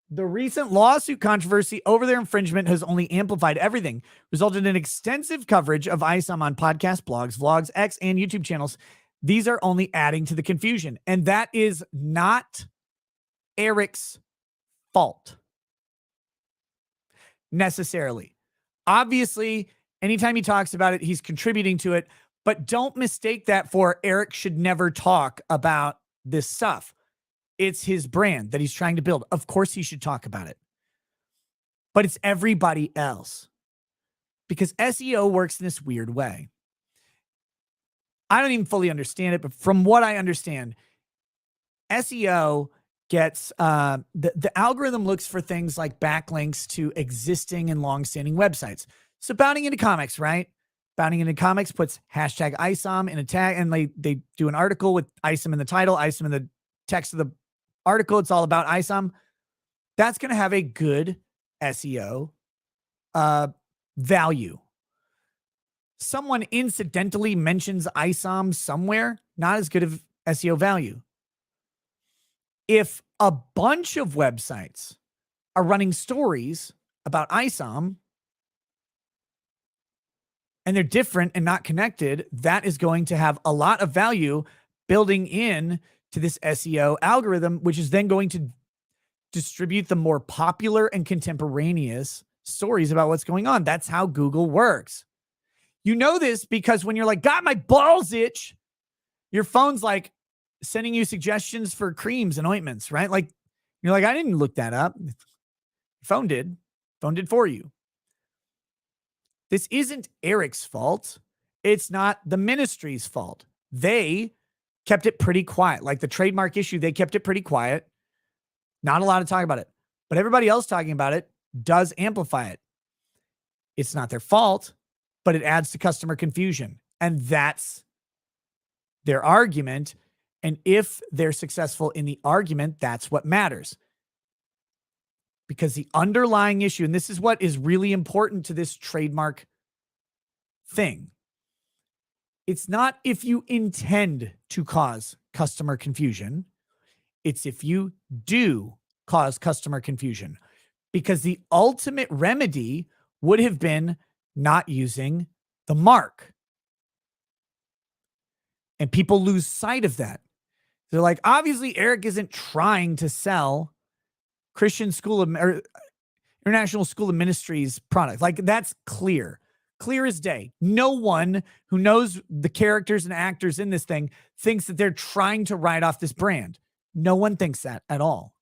B: the recent lawsuit controversy over their infringement has only amplified everything, resulted in extensive coverage of ISOM on podcasts, blogs, vlogs, X, and YouTube channels. These are only adding to the confusion. And that is not Eric's fault necessarily. Obviously, anytime he talks about it, he's contributing to it. But don't mistake that for Eric should never talk about this stuff. It's his brand that he's trying to build. Of course he should talk about it. But it's everybody else. Because SEO works in this weird way. I don't even fully understand it, but from what I understand, SEO gets the algorithm looks for things like backlinks to existing and long-standing websites. So Bounding into Comics, right? Bounding into Comics puts hashtag ISOM in a tag, and they do an article with ISOM in the title, ISOM in the text of the article. It's all about ISOM. That's going to have a good SEO value. Someone incidentally mentions ISOM somewhere, not as good of SEO value. if a bunch of websites are running stories about ISOM and they're different and not connected, that is going to have a lot of value building in to this SEO algorithm, which is then going to distribute the more popular and contemporaneous stories about what's going on. That's how Google works. You know this because when you're like, God, my balls itch, your phone's like sending you suggestions for creams and ointments, right? Like, you're like, I didn't look that up. Phone did. Phone did for you. This isn't Eric's fault. It's not the ministry's fault. They kept it pretty quiet. Like the trademark issue, they kept it pretty quiet. Not a lot of talk about it. But everybody else talking about it does amplify it. It's not their fault, but it adds to customer confusion. And that's their argument. And if they're successful in the argument, that's what matters. Because the underlying issue, and this is what is really important to this trademark thing, it's not if you intend to cause customer confusion, it's if you do cause customer confusion. Because the ultimate remedy would have been not using the mark. And people lose sight of that. They're like, obviously, Eric isn't trying to sell Christian School of or International School of Ministries product. Like, that's clear as day. No one who knows the characters and actors in this thing thinks that they're trying to write off this brand. No one thinks that at all.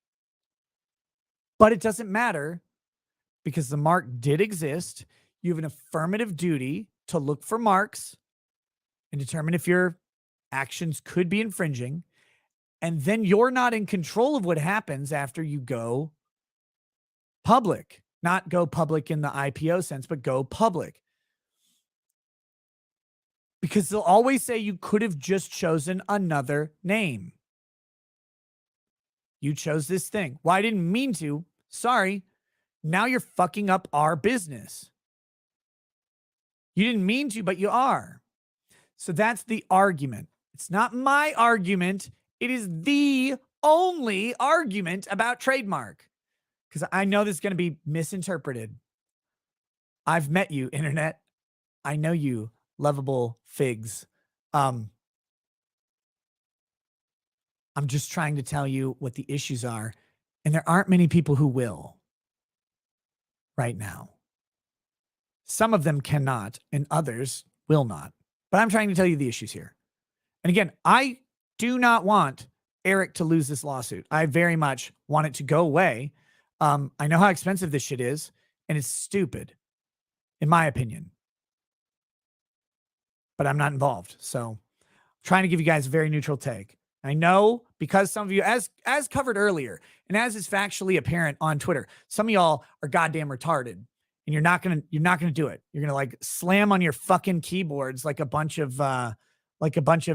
B: But it doesn't matter because the mark did exist. You have an affirmative duty to look for marks and determine if your actions could be infringing. And then you're not in control of what happens after you go public. Not go public in the IPO sense, but go public. Because they'll always say you could have just chosen another name. You chose this thing. Well, I didn't mean to. Sorry. Now you're fucking up our business. You didn't mean to, but you are. So that's the argument. It's not my argument. It is the only argument about trademark. Because I know this is going to be misinterpreted. I've met you, internet. I know you, lovable figs. I'm just trying to tell you what the issues are. And there aren't many people who will right now. Some of them cannot, and others will not. But I'm trying to tell you the issues here. And again, I do not want Eric to lose this lawsuit. I very much want it to go away. I know how expensive this shit is, and it's stupid, in my opinion. But I'm not involved. So I'm trying to give you guys a very neutral take. I know because some of you, as covered earlier, and as is factually apparent on Twitter, some of y'all are goddamn retarded. And you're not gonna do it. You're gonna like slam on your fucking keyboards like a bunch of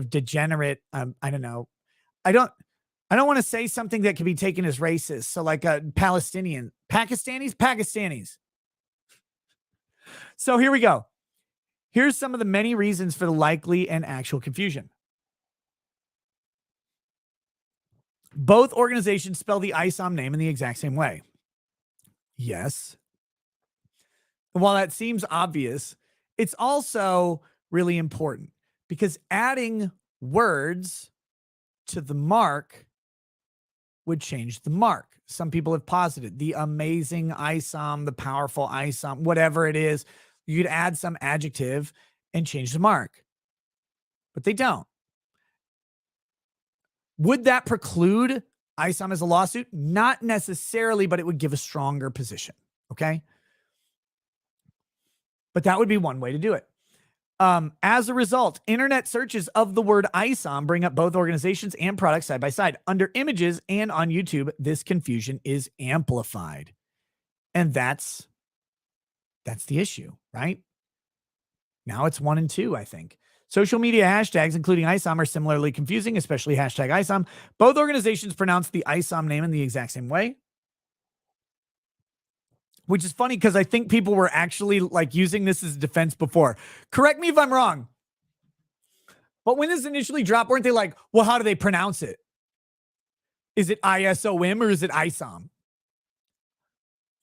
B: degenerate. I don't know. I don't want to say something that can be taken as racist. So like a Pakistanis. So here we go. Here's some of the many reasons for the likely and actual confusion. Both organizations spell the ISOM name in the exact same way. Yes. While that seems obvious, it's also really important because adding words to the mark would change the mark. Some people have posited the amazing ISOM, the powerful ISOM, whatever it is. You could add some adjective and change the mark, but they don't. Would that preclude ISOM as a lawsuit? Not necessarily, but it would give a stronger position. Okay. But that would be one way to do it. As a result, internet searches of the word ISOM bring up both organizations and products side by side. Under images and on YouTube, this confusion is amplified. And that's the issue, right? Now it's 1 and 2, I think. Social media hashtags, including ISOM, are similarly confusing, especially hashtag ISOM. Both organizations pronounce the ISOM name in the exact same way. Which is funny because I think people were actually like using this as defense before. Correct me if I'm wrong. But when this initially dropped, weren't they like, well, how do they pronounce it? Is it ISOM or is it ISOM?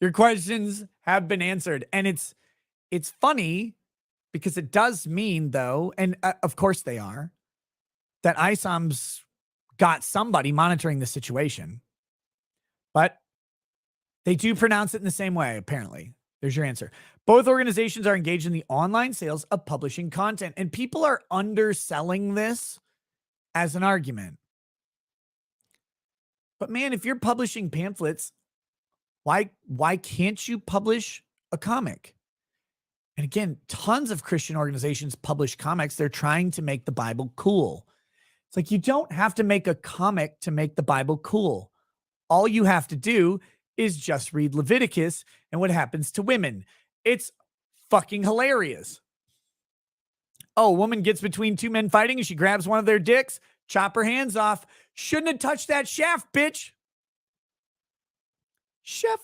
B: Your questions have been answered. And it's funny because it does mean, though, and of course they are, that ISOM's got somebody monitoring the situation. But they do pronounce it in the same way, apparently. There's your answer. Both organizations are engaged in the online sales of publishing content, and people are underselling this as an argument. But man, if you're publishing pamphlets, why can't you publish a comic? And again, tons of Christian organizations publish comics. They're trying to make the Bible cool. It's like you don't have to make a comic to make the Bible cool. All you have to do is just read Leviticus and what happens to women. It's fucking hilarious. Oh, a woman gets between two men fighting and she grabs one of their dicks, chop her hands off. Shouldn't have touched that shaft, bitch. Chef.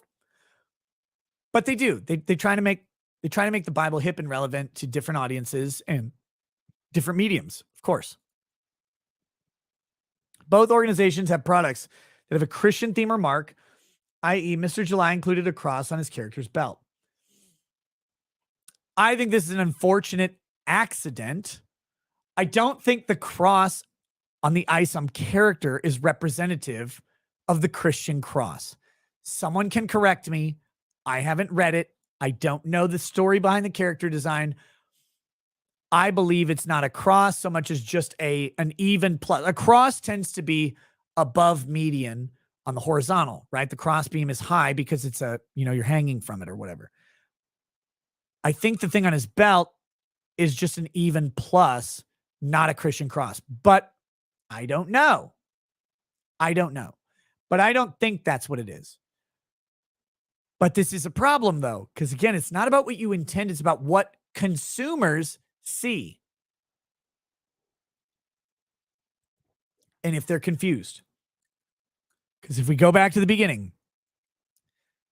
B: But they do. They try to make the Bible hip and relevant to different audiences and different mediums, of course. Both organizations have products that have a Christian theme or mark, i.e., Mr. July included a cross on his character's belt. I think this is an unfortunate accident. I don't think the cross on the ISOM character is representative of the Christian cross. Someone can correct me. I haven't read it. I don't know the story behind the character design. I believe it's not a cross so much as just an even plus. A cross tends to be above median on the horizontal, right? The cross beam is high because it's you're hanging from it or whatever. I think the thing on his belt is just an even plus, not a Christian cross. But I don't know. But I don't think that's what it is. But this is a problem, though, because, again, it's not about what you intend. It's about what consumers see. And if they're confused. Because if we go back to the beginning,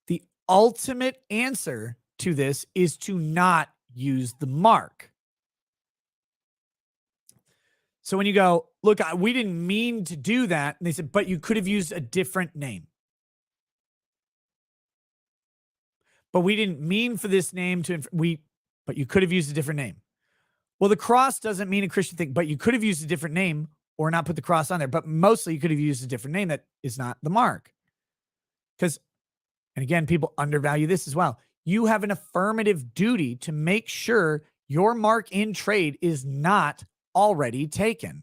B: the ultimate answer to this is to not use the mark. So when you go, look, we didn't mean to do that. And they said, but you could have used a different name. But we didn't mean for this name but you could have used a different name. Well, the cross doesn't mean a Christian thing, but you could have used a different name or not put the cross on there. But mostly you could have used a different name that is not the mark. Because, and again, people undervalue this as well. You have an affirmative duty to make sure your mark in trade is not already taken.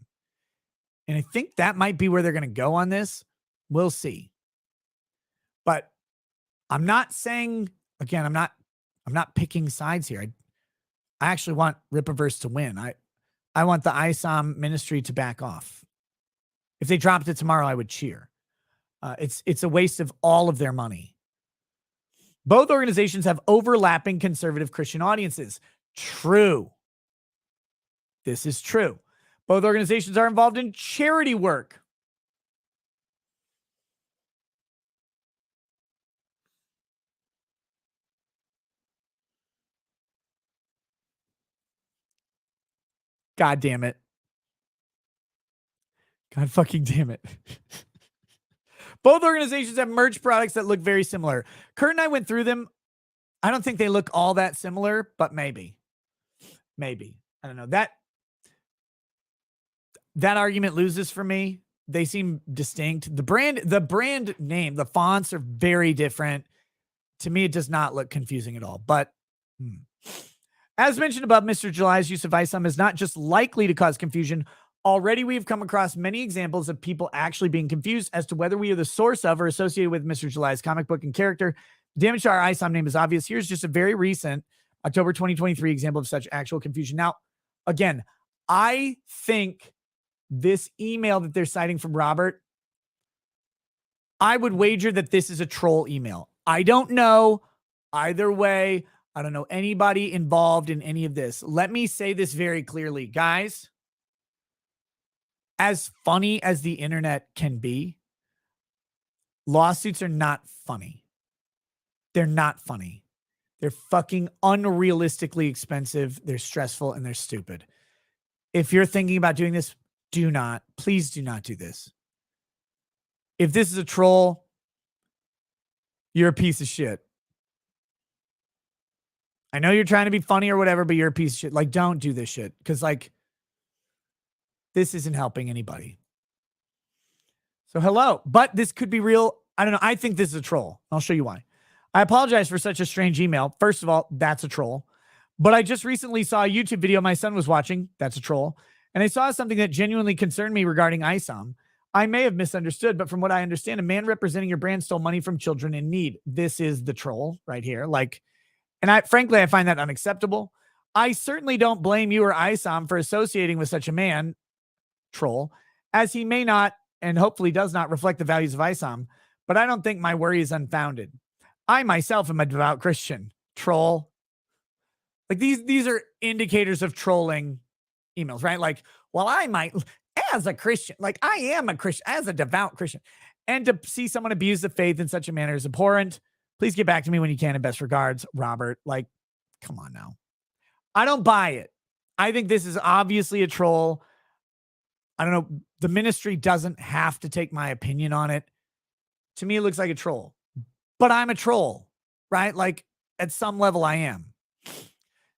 B: And I think that might be where they're going to go on this. We'll see. But I'm not saying, again, I'm not picking sides here. I actually want Rippaverse to win. I want the ISOM ministry to back off. If they dropped it tomorrow, I would cheer. It's a waste of all of their money. Both organizations have overlapping conservative Christian audiences. True. This is true. Both organizations are involved in charity work. God damn it. God fucking damn it. Both organizations have merch products that look very similar. Kurt and I went through them. I don't think they look all that similar, but maybe. Maybe. I don't know. That argument loses for me. They seem distinct. The brand name, the fonts are very different. To me, it does not look confusing at all. But as mentioned above, Mr. July's use of ISOM is not just likely to cause confusion. Already, we've come across many examples of people actually being confused as to whether we are the source of or associated with Mr. July's comic book and character. The damage to our ISOM name is obvious. Here's just a very recent October 2023 example of such actual confusion. Now, again, I think this email that they're citing from Robert, I would wager that this is a troll email. I don't know. Either way, I don't know anybody involved in any of this. Let me say this very clearly, guys. As funny as the internet can be, lawsuits are not funny. They're not funny. They're fucking unrealistically expensive. They're stressful and they're stupid. If you're thinking about doing this, please do not do this. If this is a troll, you're a piece of shit. I know you're trying to be funny or whatever, but you're a piece of shit. Like, don't do this shit. Because, like, this isn't helping anybody. So, hello. But this could be real. I don't know. I think this is a troll. I'll show you why. I apologize for such a strange email. First of all, that's a troll. But I just recently saw a YouTube video my son was watching. That's a troll. And I saw something that genuinely concerned me regarding ISOM. I may have misunderstood, but from what I understand, a man representing your brand stole money from children in need. This is the troll right here. Like, and frankly, I find that unacceptable. I certainly don't blame you or ISOM for associating with such a man, troll, as he may not and hopefully does not reflect the values of ISOM, but I don't think my worry is unfounded. I myself am a devout Christian, troll. Like these are indicators of trolling emails, right? Like, well, I might, as a Christian, like I am a Christian, as a devout Christian, and to see someone abuse the faith in such a manner is abhorrent. Please get back to me when you can. In best regards, Robert. Like, come on now. I don't buy it. I think this is obviously a troll. I don't know. The ministry doesn't have to take my opinion on it. To me, it looks like a troll, but I'm a troll, right? Like at some level I am.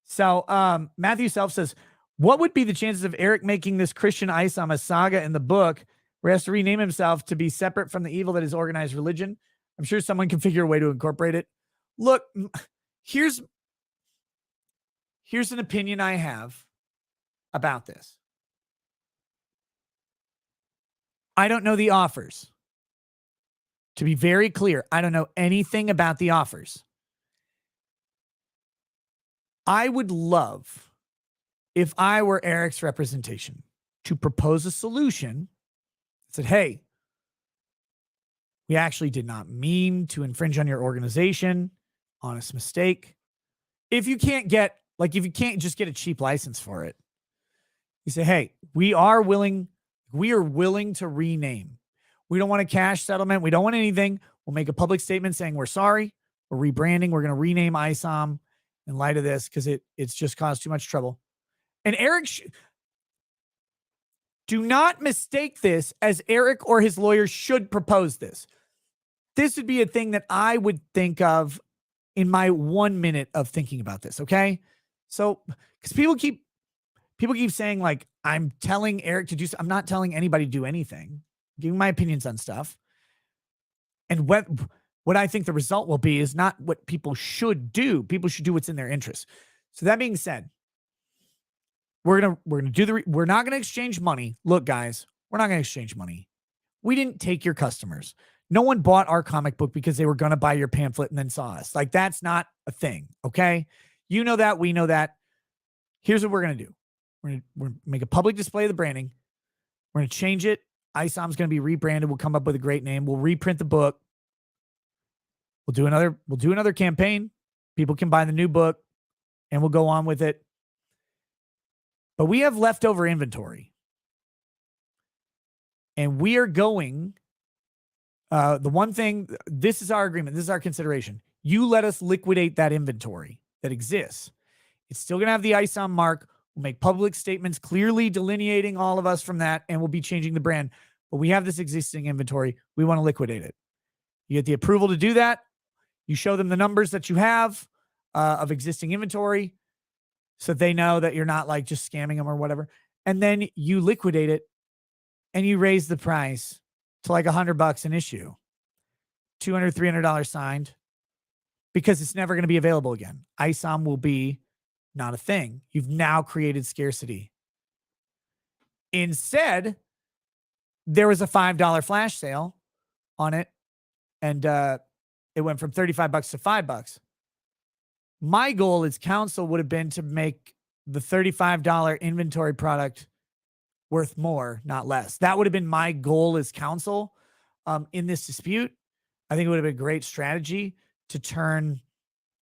B: So Matthew Self says, what would be the chances of Eric making this Christian ISOM a saga in the book where he has to rename himself to be separate from the evil that is organized religion? I'm sure someone can figure a way to incorporate it. Look, here's an opinion I have about this. I don't know the offers. To be very clear, I don't know anything about the offers. I would love, if I were Eric's representation, to propose a solution that said, hey, we actually did not mean to infringe on your organization. Honest mistake. If you can't just get a cheap license for it, you say, hey, we are willing to rename. We don't want a cash settlement. We don't want anything. We'll make a public statement saying we're sorry. We're rebranding. We're going to rename ISOM in light of this because it's just caused too much trouble. And Eric, do not mistake this as Eric or his lawyer should propose this. This would be a thing that I would think of in my 1 minute of thinking about this. Okay. So, because people keep saying like, I'm telling Eric to do, I'm not telling anybody to do anything, I'm giving my opinions on stuff. And what I think the result will be is not what people should do. People should do what's in their interest. So that being said, we're not going to exchange money. Look, guys, we're not going to exchange money. We didn't take your customers. No one bought our comic book because they were going to buy your pamphlet and then saw us. Like, that's not a thing. Okay. You know that. We know that. Here's what we're going to do. We're going to make a public display of the branding. We're going to change it. ISOM's going to be rebranded. We'll come up with a great name. We'll reprint the book. We'll do another campaign. People can buy the new book and we'll go on with it. But we have leftover inventory. And we are going, the one thing, this is our agreement. This is our consideration. You let us liquidate that inventory that exists. It's still going to have the ISOM mark. We'll make public statements clearly delineating all of us from that, and we'll be changing the brand. But we have this existing inventory. We want to liquidate it. You get the approval to do that. You show them the numbers that you have of existing inventory so they know that you're not like just scamming them or whatever. And then you liquidate it and you raise the price to like $100 an issue, $200, $300 signed, because it's never going to be available again. ISOM will be not a thing. You've now created scarcity. Instead, there was a $5 flash sale on it, and it went from $35 to $5. My goal as counsel would have been to make the $35 inventory product worth more, not less. That would have been my goal as counsel in this dispute. I think it would have been a great strategy to turn,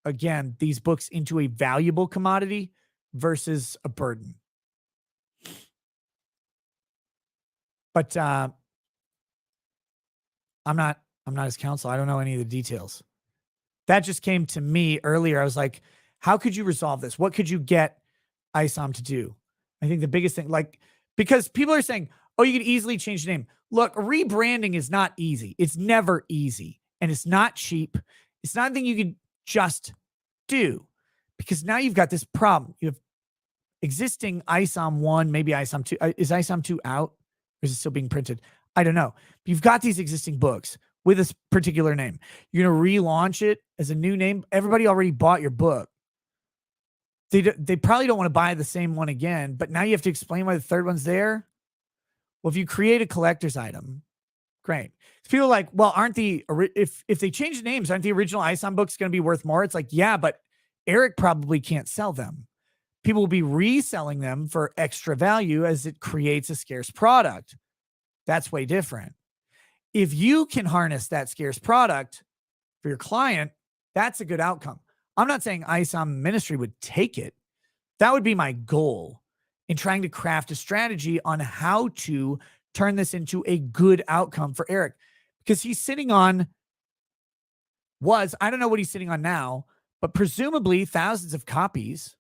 B: again, these books into a valuable commodity versus a burden. But I'm not his counsel. I don't know any of the details. That just came to me earlier. I was like, how could you resolve this? What could you get ISOM to do? I think the biggest thing, like, because people are saying, Oh, you could easily change the name. Look, rebranding is not easy. It's never easy. And it's not cheap. It's not anything you could just do, because now you've got this problem. You have existing ISOM 1, maybe ISOM 2. Is ISOM 2 out? Or is it still being printed? I don't know. But you've got these existing books with this particular name. You're going to relaunch it as a new name. Everybody already bought your book. They probably don't want to buy the same one again, but now you have to explain why the third one's there. Well, if you create a collector's item, great. So people are like, well, if they change the names, aren't the original ISOM books going to be worth more? It's like, yeah, but Eric probably can't sell them. People will be reselling them for extra value as it creates a scarce product. That's way different. If you can harness that scarce product for your client, that's a good outcome. I'm not saying ISOM Ministry would take it. That would be my goal in trying to craft a strategy on how to turn this into a good outcome for Eric, because he's sitting on I don't know what he's sitting on now, but presumably thousands of copies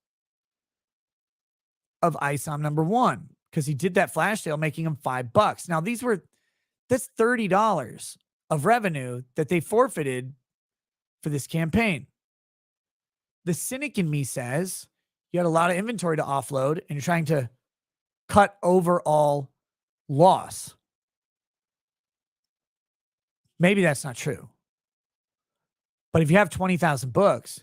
B: of ISOM number 1, because he did that flash sale making him $5. Now that's $30 of revenue that they forfeited for this campaign. The cynic in me says you had a lot of inventory to offload and you're trying to cut overall loss. Maybe that's not true. But if you have 20,000 books,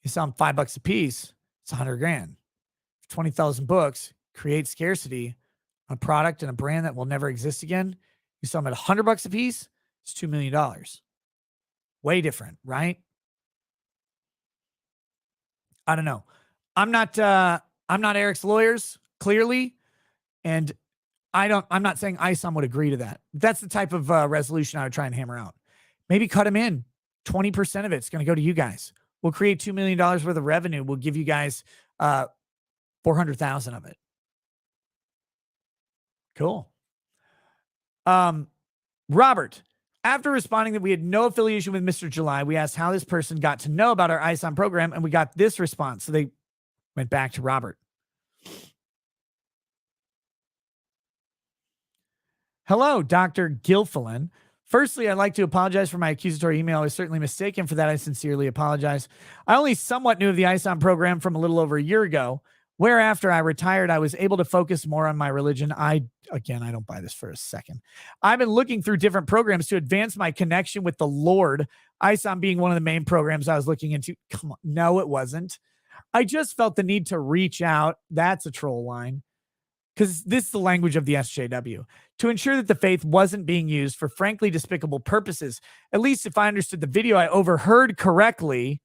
B: you sell them $5 a piece, it's $100,000. 20,000 books create scarcity on a product and a brand that will never exist again. You sell them at $100 a piece, it's $2 million. Way different, right? I don't know. I'm not Eric's lawyers, clearly. And I'm not saying ISOM would agree to that. That's the type of resolution I would try and hammer out. Maybe cut him in. 20% of it's going to go to you guys. We'll create $2 million worth of revenue. We'll give you guys 400,000 of it. Cool. Robert, after responding that we had no affiliation with Mr. July, we asked how this person got to know about our ISOM program, and we got this response. So they went back to Robert. Hello, Dr. Gilfillan. Firstly, I'd like to apologize for my accusatory email. I was certainly mistaken. For that, I sincerely apologize. I only somewhat knew of the ISOM program from a little over a year ago, where after I retired, I was able to focus more on my religion. I don't buy this for a second. I've been looking through different programs to advance my connection with the Lord, ISOM being one of the main programs I was looking into. Come on. No, it wasn't. I just felt the need to reach out. That's a troll line, because this is the language of the SJW, to ensure that the faith wasn't being used for frankly despicable purposes. At least if I understood the video I overheard correctly.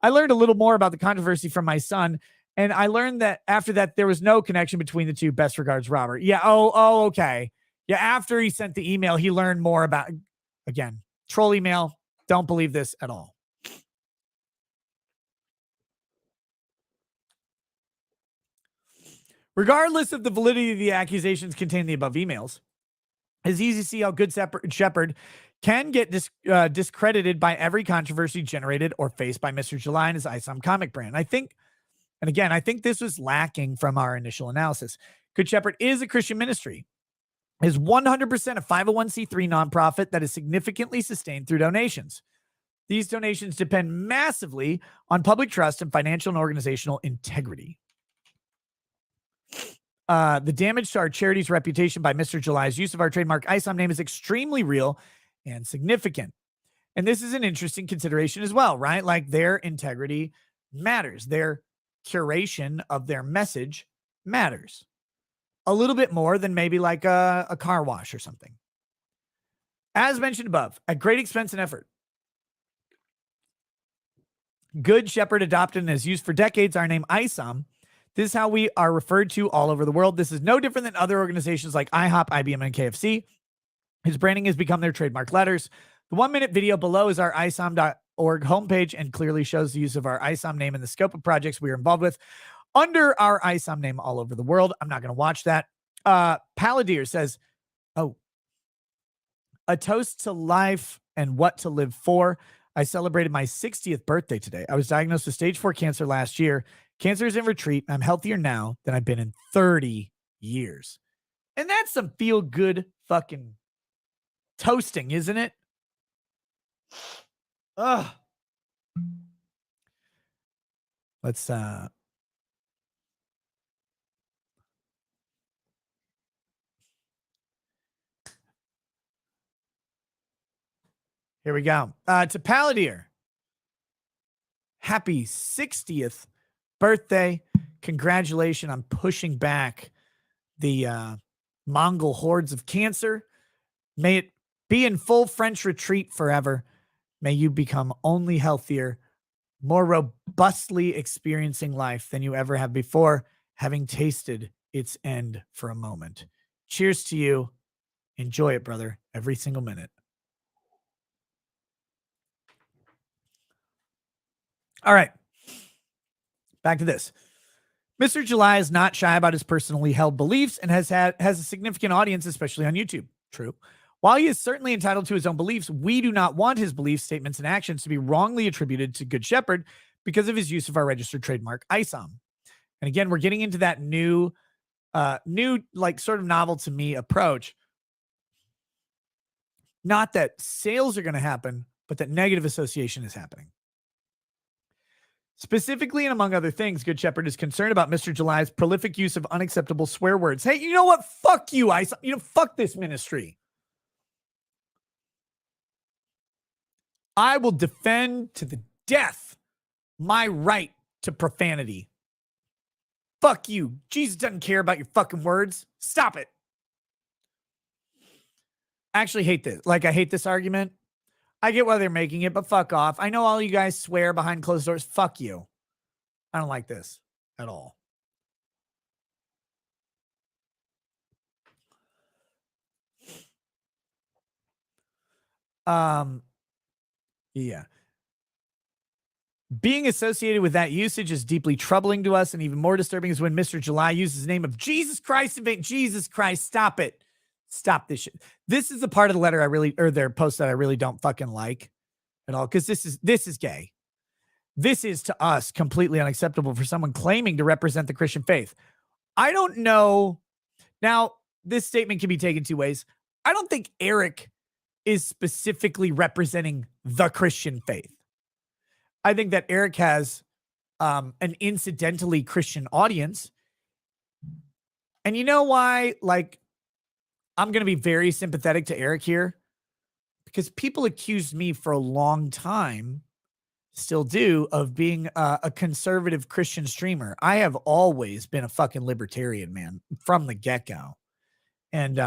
B: I learned a little more about the controversy from my son, and I learned that after that, there was no connection between the two. Best regards, Robert. Yeah. Oh, okay. Yeah. After he sent the email, he learned more about, again, troll email. Don't believe this at all. Regardless of the validity of the accusations contained in the above emails, it's easy to see how Good Shepherd can get discredited by every controversy generated or faced by Mr. July and his ISOM comic brand. I think this was lacking from our initial analysis. Good Shepherd is a Christian ministry. It is 100% a 501c3 nonprofit that is significantly sustained through donations. These donations depend massively on public trust and financial and organizational integrity. The damage to our charity's reputation by Mr. July's use of our trademark ISOM name is extremely real and significant. And this is an interesting consideration as well, right? Like, their integrity matters. Their curation of their message matters a little bit more than maybe like a car wash or something. As mentioned above, at great expense and effort, Good Shepherd adopted and has used for decades our name ISOM. This is how we are referred to all over the world. This is no different than other organizations like IHOP, IBM, and KFC. His branding has become their trademark letters. The 1-minute video below is our ISOM.org homepage and clearly shows the use of our ISOM name and the scope of projects we are involved with under our ISOM name all over the world. I'm not going to watch that. Paladir says, a toast to life and what to live for. I celebrated my 60th birthday today. I was diagnosed with stage 4 cancer last year. Cancer is in retreat. I'm healthier now than I've been in 30 years. And that's some feel good fucking toasting, isn't it? Ugh. Let's here we go. To Palladir. Happy 60th birthday. Congratulations on pushing back the Mongol hordes of cancer. May it be in full French retreat forever. May you become only healthier, more robustly experiencing life than you ever have before, having tasted its end for a moment. Cheers to you. Enjoy it, brother, every single minute. All right. Back to this. Mr. July is not shy about his personally held beliefs and has a significant audience, especially on YouTube. True. While he is certainly entitled to his own beliefs, we do not want his beliefs, statements, and actions to be wrongly attributed to Good Shepherd because of his use of our registered trademark, ISOM. And again, we're getting into that new, like sort of novel to me approach. Not that sales are going to happen, but that negative association is happening. Specifically, and among other things, Good Shepherd is concerned about Mr. July's prolific use of unacceptable swear words. Hey, you know what? Fuck you, fuck this ministry. I will defend to the death my right to profanity. Fuck you. Jesus doesn't care about your fucking words. Stop it. I actually hate this. Like, I hate this argument. I get why they're making it, but fuck off. I know all you guys swear behind closed doors. Fuck you. I don't like this at all. Yeah. Being associated with that usage is deeply troubling to us, and even more disturbing is when Mr. July uses the name of Jesus Christ in vain. Jesus Christ, stop it. Stop this shit. This is the part of the letter or their post that I really don't fucking like at all, because this is gay. This is, to us, completely unacceptable for someone claiming to represent the Christian faith. I don't know. Now, this statement can be taken two ways. I don't think Eric is specifically representing the Christian faith. I think that Eric has an incidentally Christian audience. And you know why? Like, I'm going to be very sympathetic to Eric here, because people accused me for a long time, still do, of being a conservative Christian streamer. I have always been a fucking libertarian, man, from the get-go. And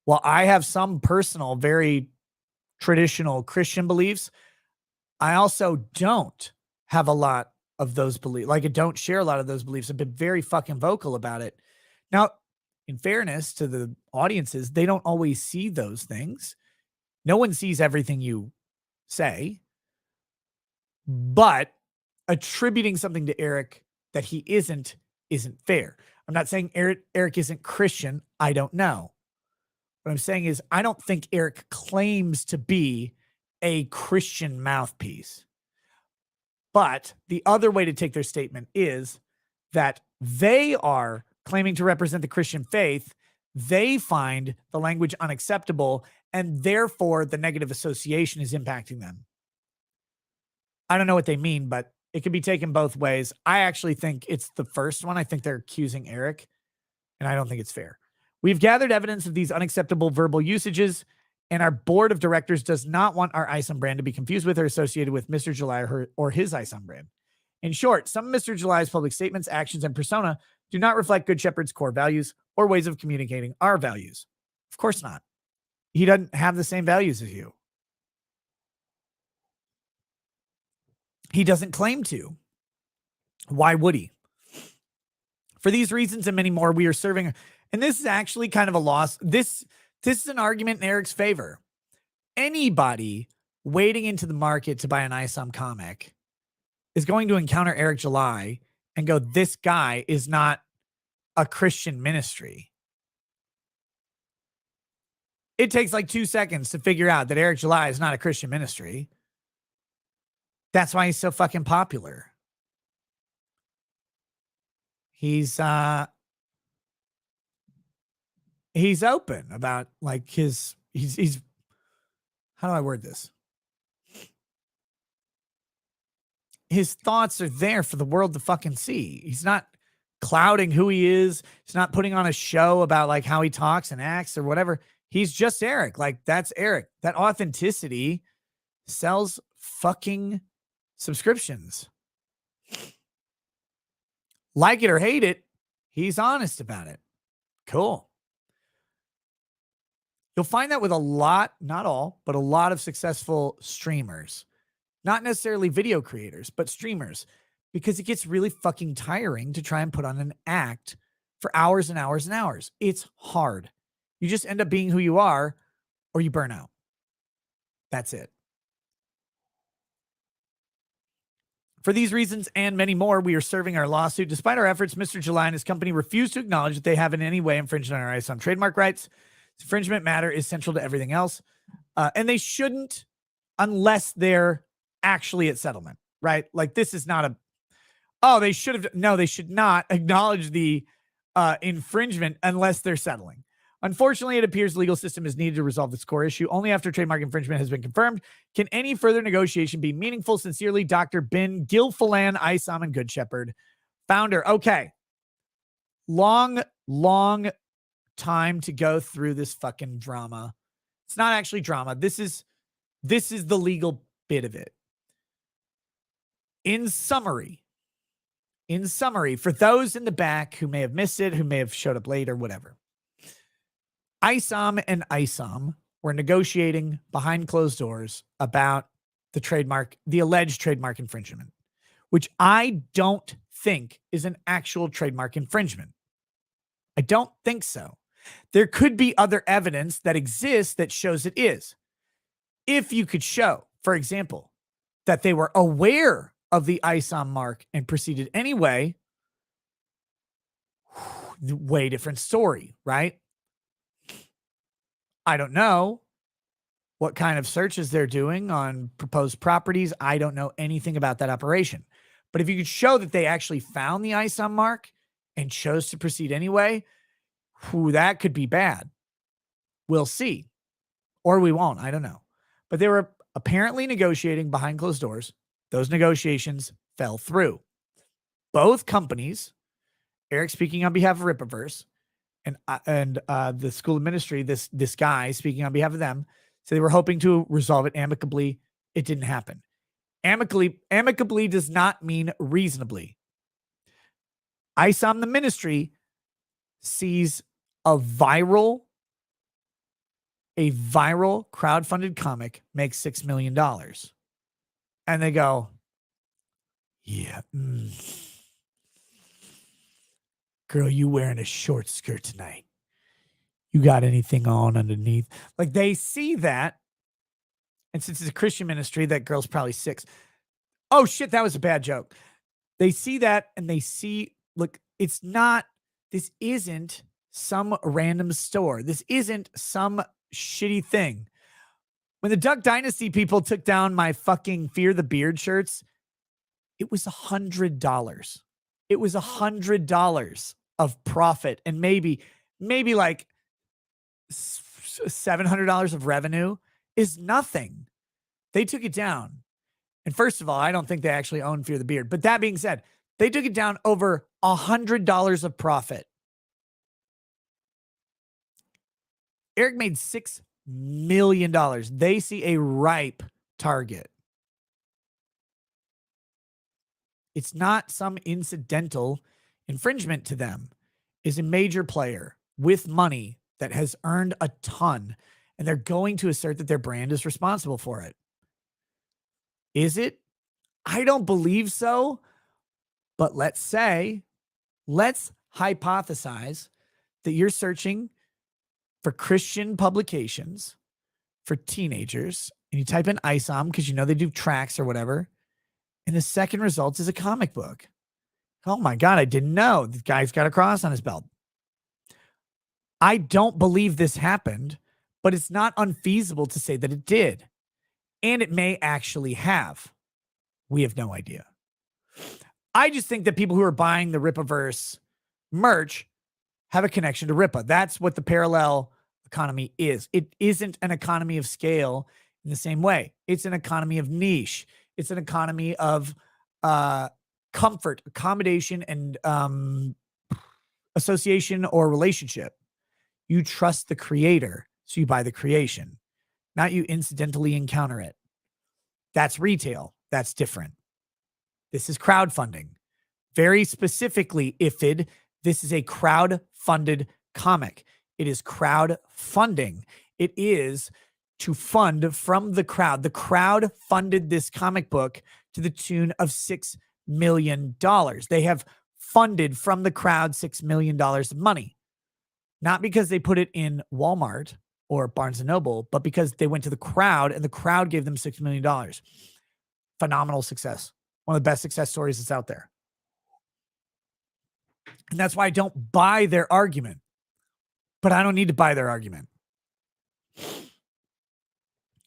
B: while I have some personal, very traditional Christian beliefs, I also don't have a lot of those beliefs. Like, I don't share a lot of those beliefs. I've been very fucking vocal about it. Now, in fairness to the audiences, they don't always see those things. No one sees everything you say. But attributing something to Eric that he isn't fair. I'm not saying Eric isn't Christian. I don't know. What I'm saying is, I don't think Eric claims to be a Christian mouthpiece. But the other way to take their statement is that they are claiming to represent the Christian faith. They find the language unacceptable, and therefore the negative association is impacting them. I don't know what they mean, but it can be taken both ways. I actually think it's the first one. I think they're accusing Eric, and I don't think it's fair. We've gathered evidence of these unacceptable verbal usages, and our board of directors does not want our ISOM brand to be confused with or associated with Mr. July or his ISOM brand. In short, some of Mr. July's public statements, actions, and persona do not reflect Good Shepherd's core values or ways of communicating our values. Of course not. He doesn't have the same values as you. He doesn't claim to. Why would he? For these reasons and many more, we are serving, and this is actually kind of a loss. This is an argument in Eric's favor. Anybody wading into the market to buy an ISOM comic is going to encounter Eric July and go, this guy is not a Christian ministry. It takes like 2 seconds to figure out that Eric July is not a Christian ministry. That's why he's so fucking popular. He's he's open about like he's how do I word this? His thoughts are there for the world to fucking see. He's not clouding who he is. He's not putting on a show about like how he talks and acts or whatever. He's just Eric. Like that's Eric. That authenticity sells fucking subscriptions. Like it or hate it, he's honest about it. Cool. You'll find that with a lot, not all, but a lot of successful streamers. Not necessarily video creators, but streamers, because it gets really fucking tiring to try and put on an act for hours and hours and hours. It's hard. You just end up being who you are or you burn out. That's it. For these reasons and many more, we are serving our lawsuit. Despite our efforts, Mr. July and his company refuse to acknowledge that they have in any way infringed on our ISOM trademark rights. This infringement matter is central to everything else. And they shouldn't unless they're actually at settlement, right? Like this is not they should not acknowledge the infringement unless they're settling. Unfortunately, it appears the legal system is needed to resolve this core issue. Only after trademark infringement has been confirmed can any further negotiation be meaningful. Sincerely, Dr. Ben Gilfillan, ISOM and Good Shepherd founder. Okay. Long time to go through this fucking drama. It's not actually drama. This is the legal bit of it. In summary, for those in the back who may have missed it, who may have showed up late or whatever, ISOM and ISOM were negotiating behind closed doors about the alleged trademark infringement, which I don't think is an actual trademark infringement. I don't think so. There could be other evidence that exists that shows it is. If you could show, for example, that they were aware of the ISOM mark and proceeded anyway, way different story, right? I don't know what kind of searches they're doing on proposed properties. I don't know anything about that operation. But if you could show that they actually found the ISOM mark and chose to proceed anyway, that could be bad. We'll see. Or we won't. I don't know. But they were apparently negotiating behind closed doors. Those negotiations fell through. Both companies, Eric speaking on behalf of Rippaverse, and the school of ministry, this guy speaking on behalf of them, so they were hoping to resolve it amicably. It didn't happen. Amicably does not mean reasonably. ISOM, the ministry, sees a viral crowdfunded comic makes $6 million. And they go, yeah. Girl, you wearing a short skirt tonight. You got anything on underneath? Like they see that. And since it's a Christian ministry, that girl's probably 6. Oh shit, that was a bad joke. They see that and they see, look, this isn't some random store. This isn't some shitty thing. When the Duck Dynasty people took down my fucking Fear the Beard shirts, it was $100. It was $100 of profit and maybe like $700 of revenue is nothing. They took it down. And first of all, I don't think they actually own Fear the Beard. But that being said, they took it down over $100 of profit. Eric made $6 million. They see a ripe target. It's not some incidental infringement to them. It's a major player with money that has earned a ton, and they're going to assert that their brand is responsible for it. Is it? I don't believe so. But let's hypothesize that you're searching for Christian publications for teenagers, and you type in ISOM because you know they do tracks or whatever, and the second result is a comic book. Oh my God, I didn't know. The guy's got a cross on his belt. I don't believe this happened, but it's not unfeasible to say that it did. And it may actually have. We have no idea. I just think that people who are buying the Rippaverse merch have a connection to RIPA. That's what the parallel economy is. It isn't an economy of scale in the same way. It's an economy of niche. It's an economy of comfort, accommodation, and association or relationship. You trust the creator, so you buy the creation, not you incidentally encounter it. That's retail. That's different. This is crowdfunding. Very specifically, IFID, this is a crowd-funded comic. It is crowdfunding. It is to fund from the crowd. The crowd funded this comic book to the tune of $6 million. They have funded from the crowd $6 million of money. Not because they put it in Walmart or Barnes & Noble, but because they went to the crowd and the crowd gave them $6 million. Phenomenal success. One of the best success stories that's out there. And that's why I don't buy their argument. But I don't need to buy their argument.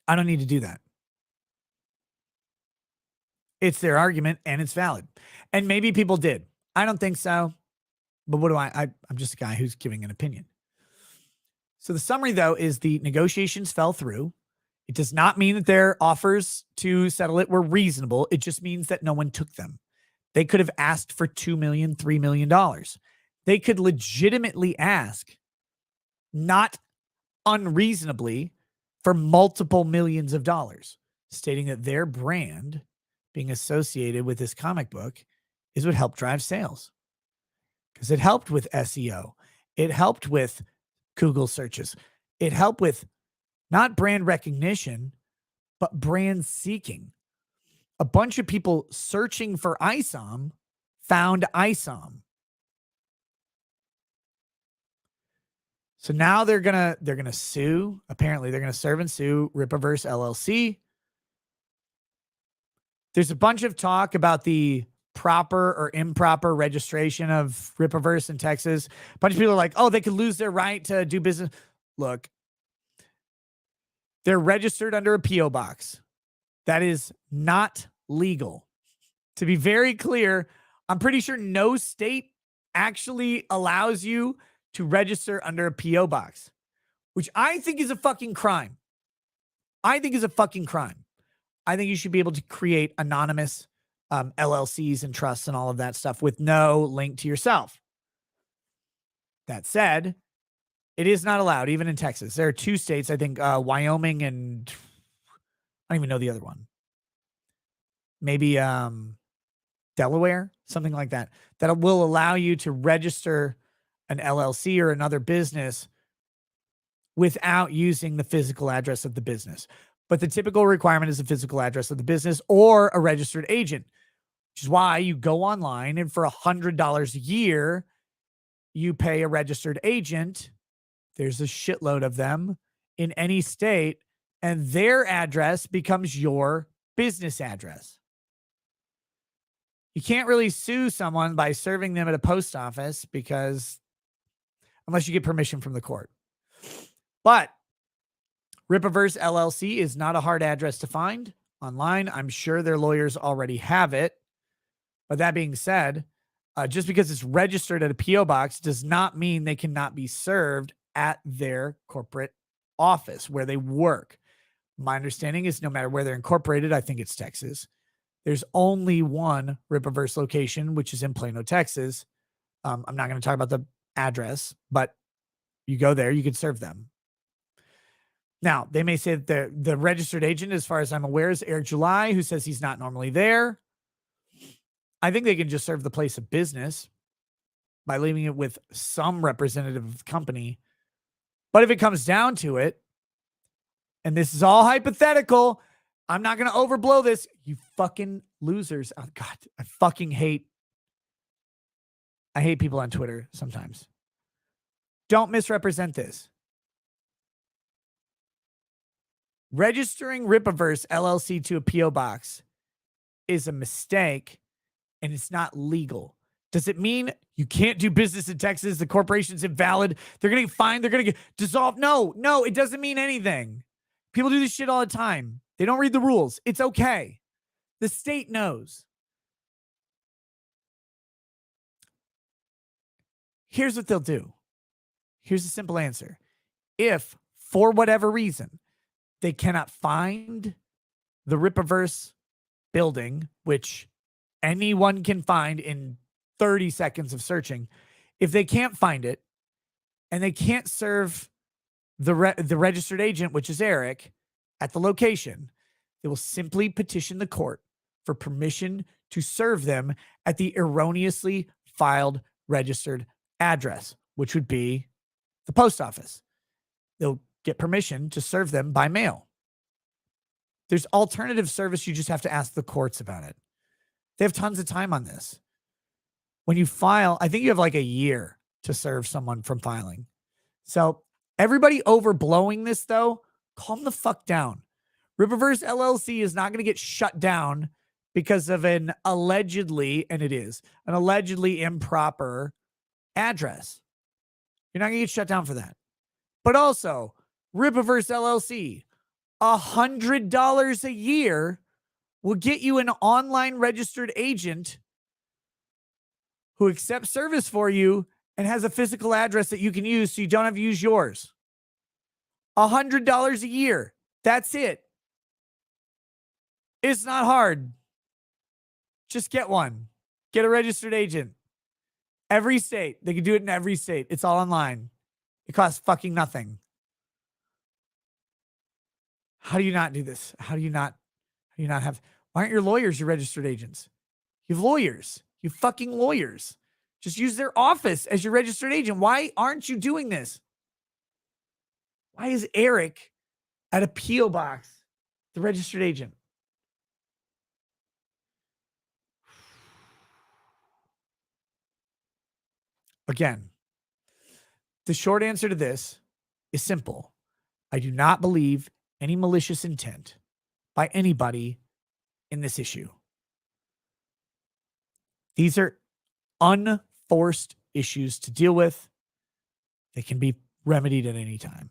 B: I don't need to do that. It's their argument and it's valid. And maybe people did. I don't think so. But what do I'm just a guy who's giving an opinion. So the summary, though, is the negotiations fell through. It does not mean that their offers to settle it were reasonable. It just means that no one took them. They could have asked for $2 million, $3 million. They could legitimately ask, not unreasonably, for multiple millions of dollars, stating that their brand being associated with this comic book is what helped drive sales. Because it helped with SEO. It helped with Google searches. It helped with not brand recognition, but brand seeking. A bunch of people searching for ISOM found ISOM. So now they're gonna sue. Apparently, they're gonna serve and sue Ripaverse LLC. There's a bunch of talk about the proper or improper registration of Ripaverse in Texas. A bunch of people are like, oh, they could lose their right to do business. Look, they're registered under a P.O. box. That is not legal. To be very clear, I'm pretty sure no state actually allows you to register under a P.O. box, which I think is a fucking crime. I think you should be able to create anonymous LLCs and trusts and all of that stuff with no link to yourself. That said, it is not allowed, even in Texas. There are two states, I think, Wyoming and I don't even know the other one. Maybe Delaware, something like that, that will allow you to register an LLC or another business without using the physical address of the business. But the typical requirement is the physical address of the business or a registered agent, which is why you go online and for $100 a year, you pay a registered agent. There's a shitload of them in any state, and their address becomes your business address. You can't really sue someone by serving them at a post office unless you get permission from the court. But Ripaverse LLC is not a hard address to find online. I'm sure their lawyers already have it. But that being said, just because it's registered at a P.O. box does not mean they cannot be served at their corporate office where they work. My understanding is no matter where they're incorporated, I think it's Texas, there's only one Ripaverse location, which is in Plano, Texas. I'm not going to talk about the address, but you go there, you can serve them. Now, they may say that the registered agent, as far as I'm aware, is Eric July, who says he's not normally there. I think they can just serve the place of business by leaving it with some representative of the company. But if it comes down to it, and this is all hypothetical, I'm not going to overblow this. You fucking losers. Oh, God, I hate people on Twitter sometimes. Don't misrepresent this. Registering Ripaverse LLC to a P.O. box is a mistake, and it's not legal. Does it mean you can't do business in Texas? The corporation's invalid. They're going to get fined. They're going to get dissolved. No, it doesn't mean anything. People do this shit all the time. They don't read the rules. It's okay. The state knows. Here's what they'll do. Here's a simple answer. If, for whatever reason, they cannot find the Rippaverse building, which anyone can find in 30 seconds of searching, if they can't find it and they can't serve the registered agent, which is Eric, at the location, they will simply petition the court for permission to serve them at the erroneously filed registered address, which would be the post office. They'll get permission to serve them by mail. There's alternative service. You just have to ask the courts about it. They have tons of time on this. When you file, I think you have like a year to serve someone from filing. So everybody overblowing this, though, calm the fuck down. Rippaverse LLC is not going to get shut down because of an allegedly, and it is, an allegedly improper address. You're not going to get shut down for that. But also, Rippaverse LLC, $100 a year will get you an online registered agent who accepts service for you and has a physical address that you can use so you don't have to use yours. $100 a year. That's it. It's not hard. Just get one. Get a registered agent. Every state. They can do it in every state. It's all online. It costs fucking nothing. How do you not do this? How do you not have, why aren't your lawyers your registered agents? You have lawyers. You fucking lawyers. Just use their office as your registered agent. Why aren't you doing this? Why is Eric at a P.O. box the registered agent? Again, the short answer to this is simple. I do not believe any malicious intent by anybody in this issue. These are unforced issues to deal with. They can be remedied at any time.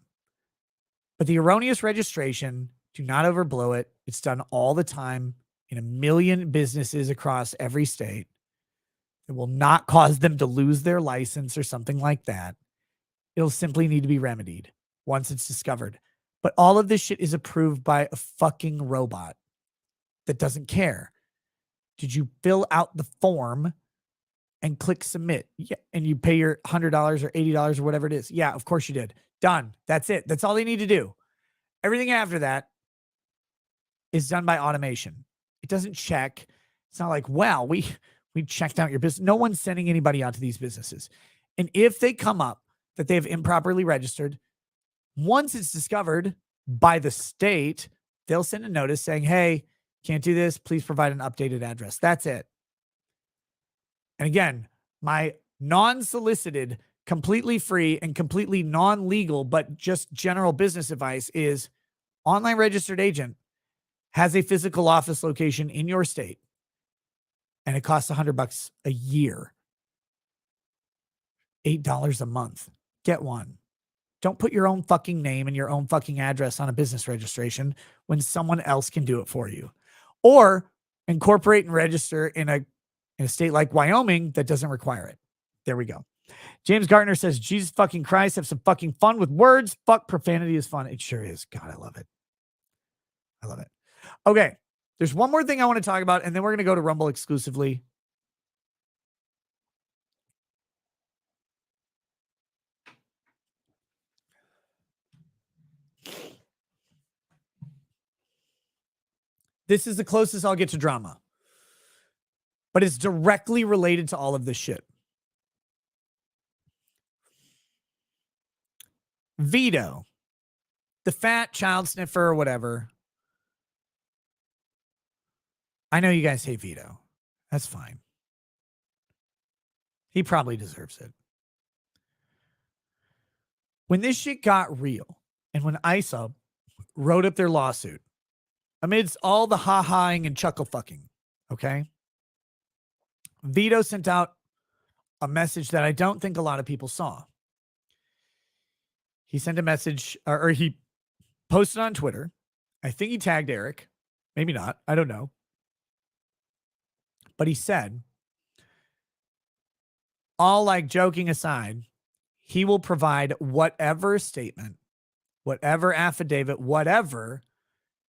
B: But the erroneous registration, do not overblow it. It's done all the time in a million businesses across every state. It will not cause them to lose their license or something like that. It'll simply need to be remedied once it's discovered. But all of this shit is approved by a fucking robot that doesn't care. Did you fill out the form and click submit? Yeah, and you pay your $100 or $80 or whatever it is. Yeah, of course you did. Done. That's it. That's all they need to do. Everything after that is done by automation. It doesn't check. It's not like, wow, we checked out your business. No one's sending anybody out to these businesses. And if they come up that they have improperly registered, once it's discovered by the state, they'll send a notice saying, hey, can't do this. Please provide an updated address. That's it. And again, my non-solicited, completely free and completely non-legal, but just general business advice is online registered agent has a physical office location in your state and it costs $100 a year, $8 a month. Get one. Don't put your own fucking name and your own fucking address on a business registration when someone else can do it for you. Or incorporate and register in a state like Wyoming that doesn't require it. There we go. James Gartner says, Jesus fucking Christ, have some fucking fun with words. Fuck, profanity is fun. It sure is. God, I love it. I love it. Okay. There's one more thing I want to talk about, and then we're going to go to Rumble exclusively. This is the closest I'll get to drama, but it's directly related to all of this shit. Vito, the fat child sniffer or whatever. I know you guys hate Vito. That's fine. He probably deserves it. When this shit got real and when ISOM wrote up their lawsuit, amidst all the ha-haing and chuckle fucking, okay, Vito sent out a message that I don't think a lot of people saw. He sent a message, or he posted on Twitter. I think he tagged Eric. Maybe not. I don't know. But he said, all like joking aside, he will provide whatever statement, whatever affidavit, whatever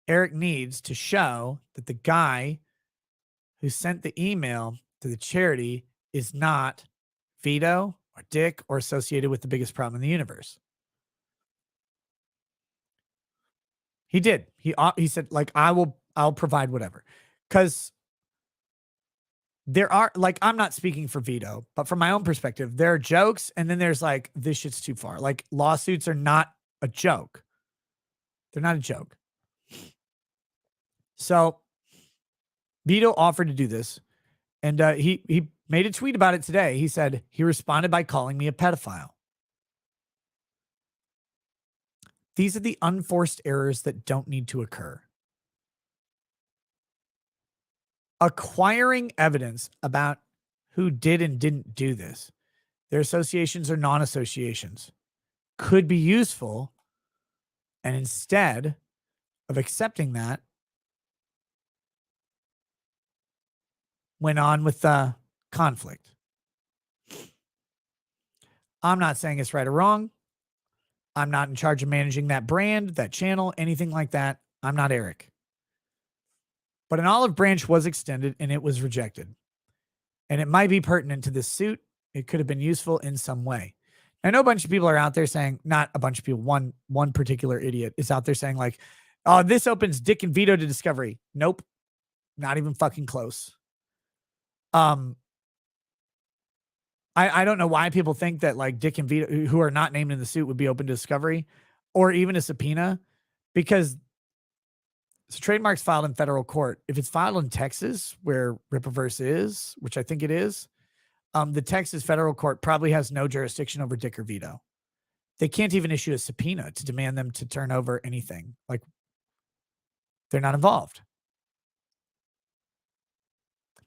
B: Eric needs to show that the guy who sent the email to the charity is not Vito or Dick or associated with the biggest problem in the universe. He did. He said, like, I'll provide whatever. Because there are, like, I'm not speaking for Vito, but from my own perspective, there are jokes, and then there's like, this shit's too far. Like, lawsuits are not a joke. They're not a joke. So Vito offered to do this, and he made a tweet about it today. He said he responded by calling me a pedophile. These are the unforced errors that don't need to occur. Acquiring evidence about who did and didn't do this, their associations or non-associations, could be useful. And instead of accepting that, went on with the conflict. I'm not saying it's right or wrong. I'm not in charge of managing that brand, that channel, anything like that. I'm not Eric. But an olive branch was extended and it was rejected. And it might be pertinent to this suit. It could have been useful in some way. I know a bunch of people are out there saying, not a bunch of people, one particular idiot is out there saying like, oh, this opens Dick and Vito to discovery. Nope. Not even fucking close. I don't know why people think that like Dick and Vito, who are not named in the suit, would be open to discovery or even a subpoena, because so trademarks filed in federal court. If it's filed in Texas, where Rippaverse is, which I think it is, the Texas federal court probably has no jurisdiction over Dick or Vito. They can't even issue a subpoena to demand them to turn over anything. Like, they're not involved.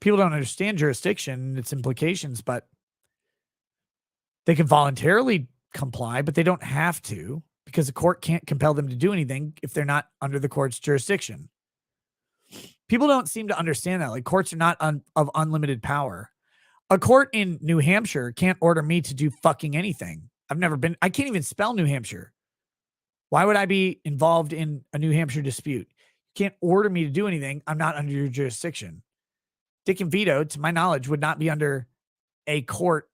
B: People don't understand jurisdiction and its implications, but they can voluntarily comply, but they don't have to, because the court can't compel them to do anything if they're not under the court's jurisdiction. People don't seem to understand that. Like, courts are not of unlimited power. A court in New Hampshire can't order me to do fucking anything. I can't even spell New Hampshire. Why would I be involved in a New Hampshire dispute? You can't order me to do anything. I'm not under your jurisdiction. Dick and Vito, to my knowledge, would not be under a court,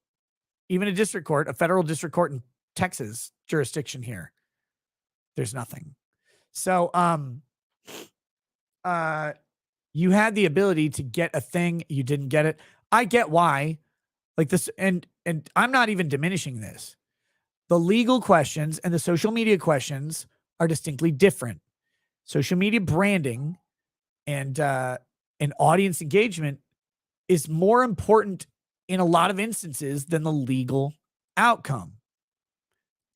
B: even a district court, a federal district court in Texas jurisdiction here. There's nothing. So, you had the ability to get a thing. You didn't get it. I get why, like this. And I'm not even diminishing this. The legal questions and the social media questions are distinctly different. Social media branding and audience engagement is more important in a lot of instances than the legal outcome.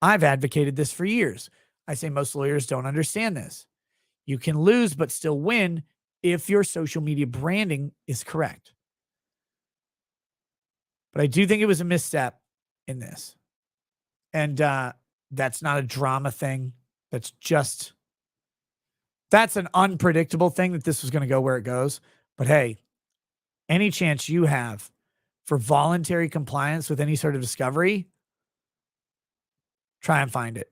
B: I've advocated this for years. I say most lawyers don't understand this. You can lose but still win if your social media branding is correct. But I do think it was a misstep in this. And that's not a drama thing. That's an unpredictable thing that this was going to go where it goes. But hey, any chance you have for voluntary compliance with any sort of discovery, try and find it.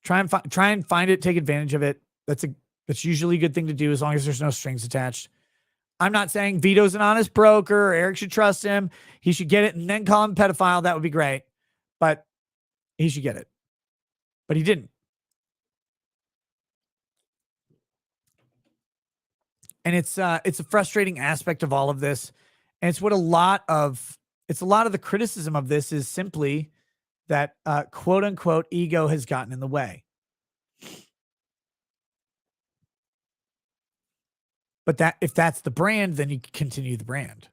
B: Try and find it, take advantage of it. That's usually a good thing to do as long as there's no strings attached. I'm not saying Vito's an honest broker or Eric should trust him. He should get it and then call him a pedophile. That would be great. But he should get it. But he didn't. And it's a frustrating aspect of all of this. And it's what a lot of the criticism of this is simply that quote unquote ego has gotten in the way. But that if that's the brand, then you continue the brand.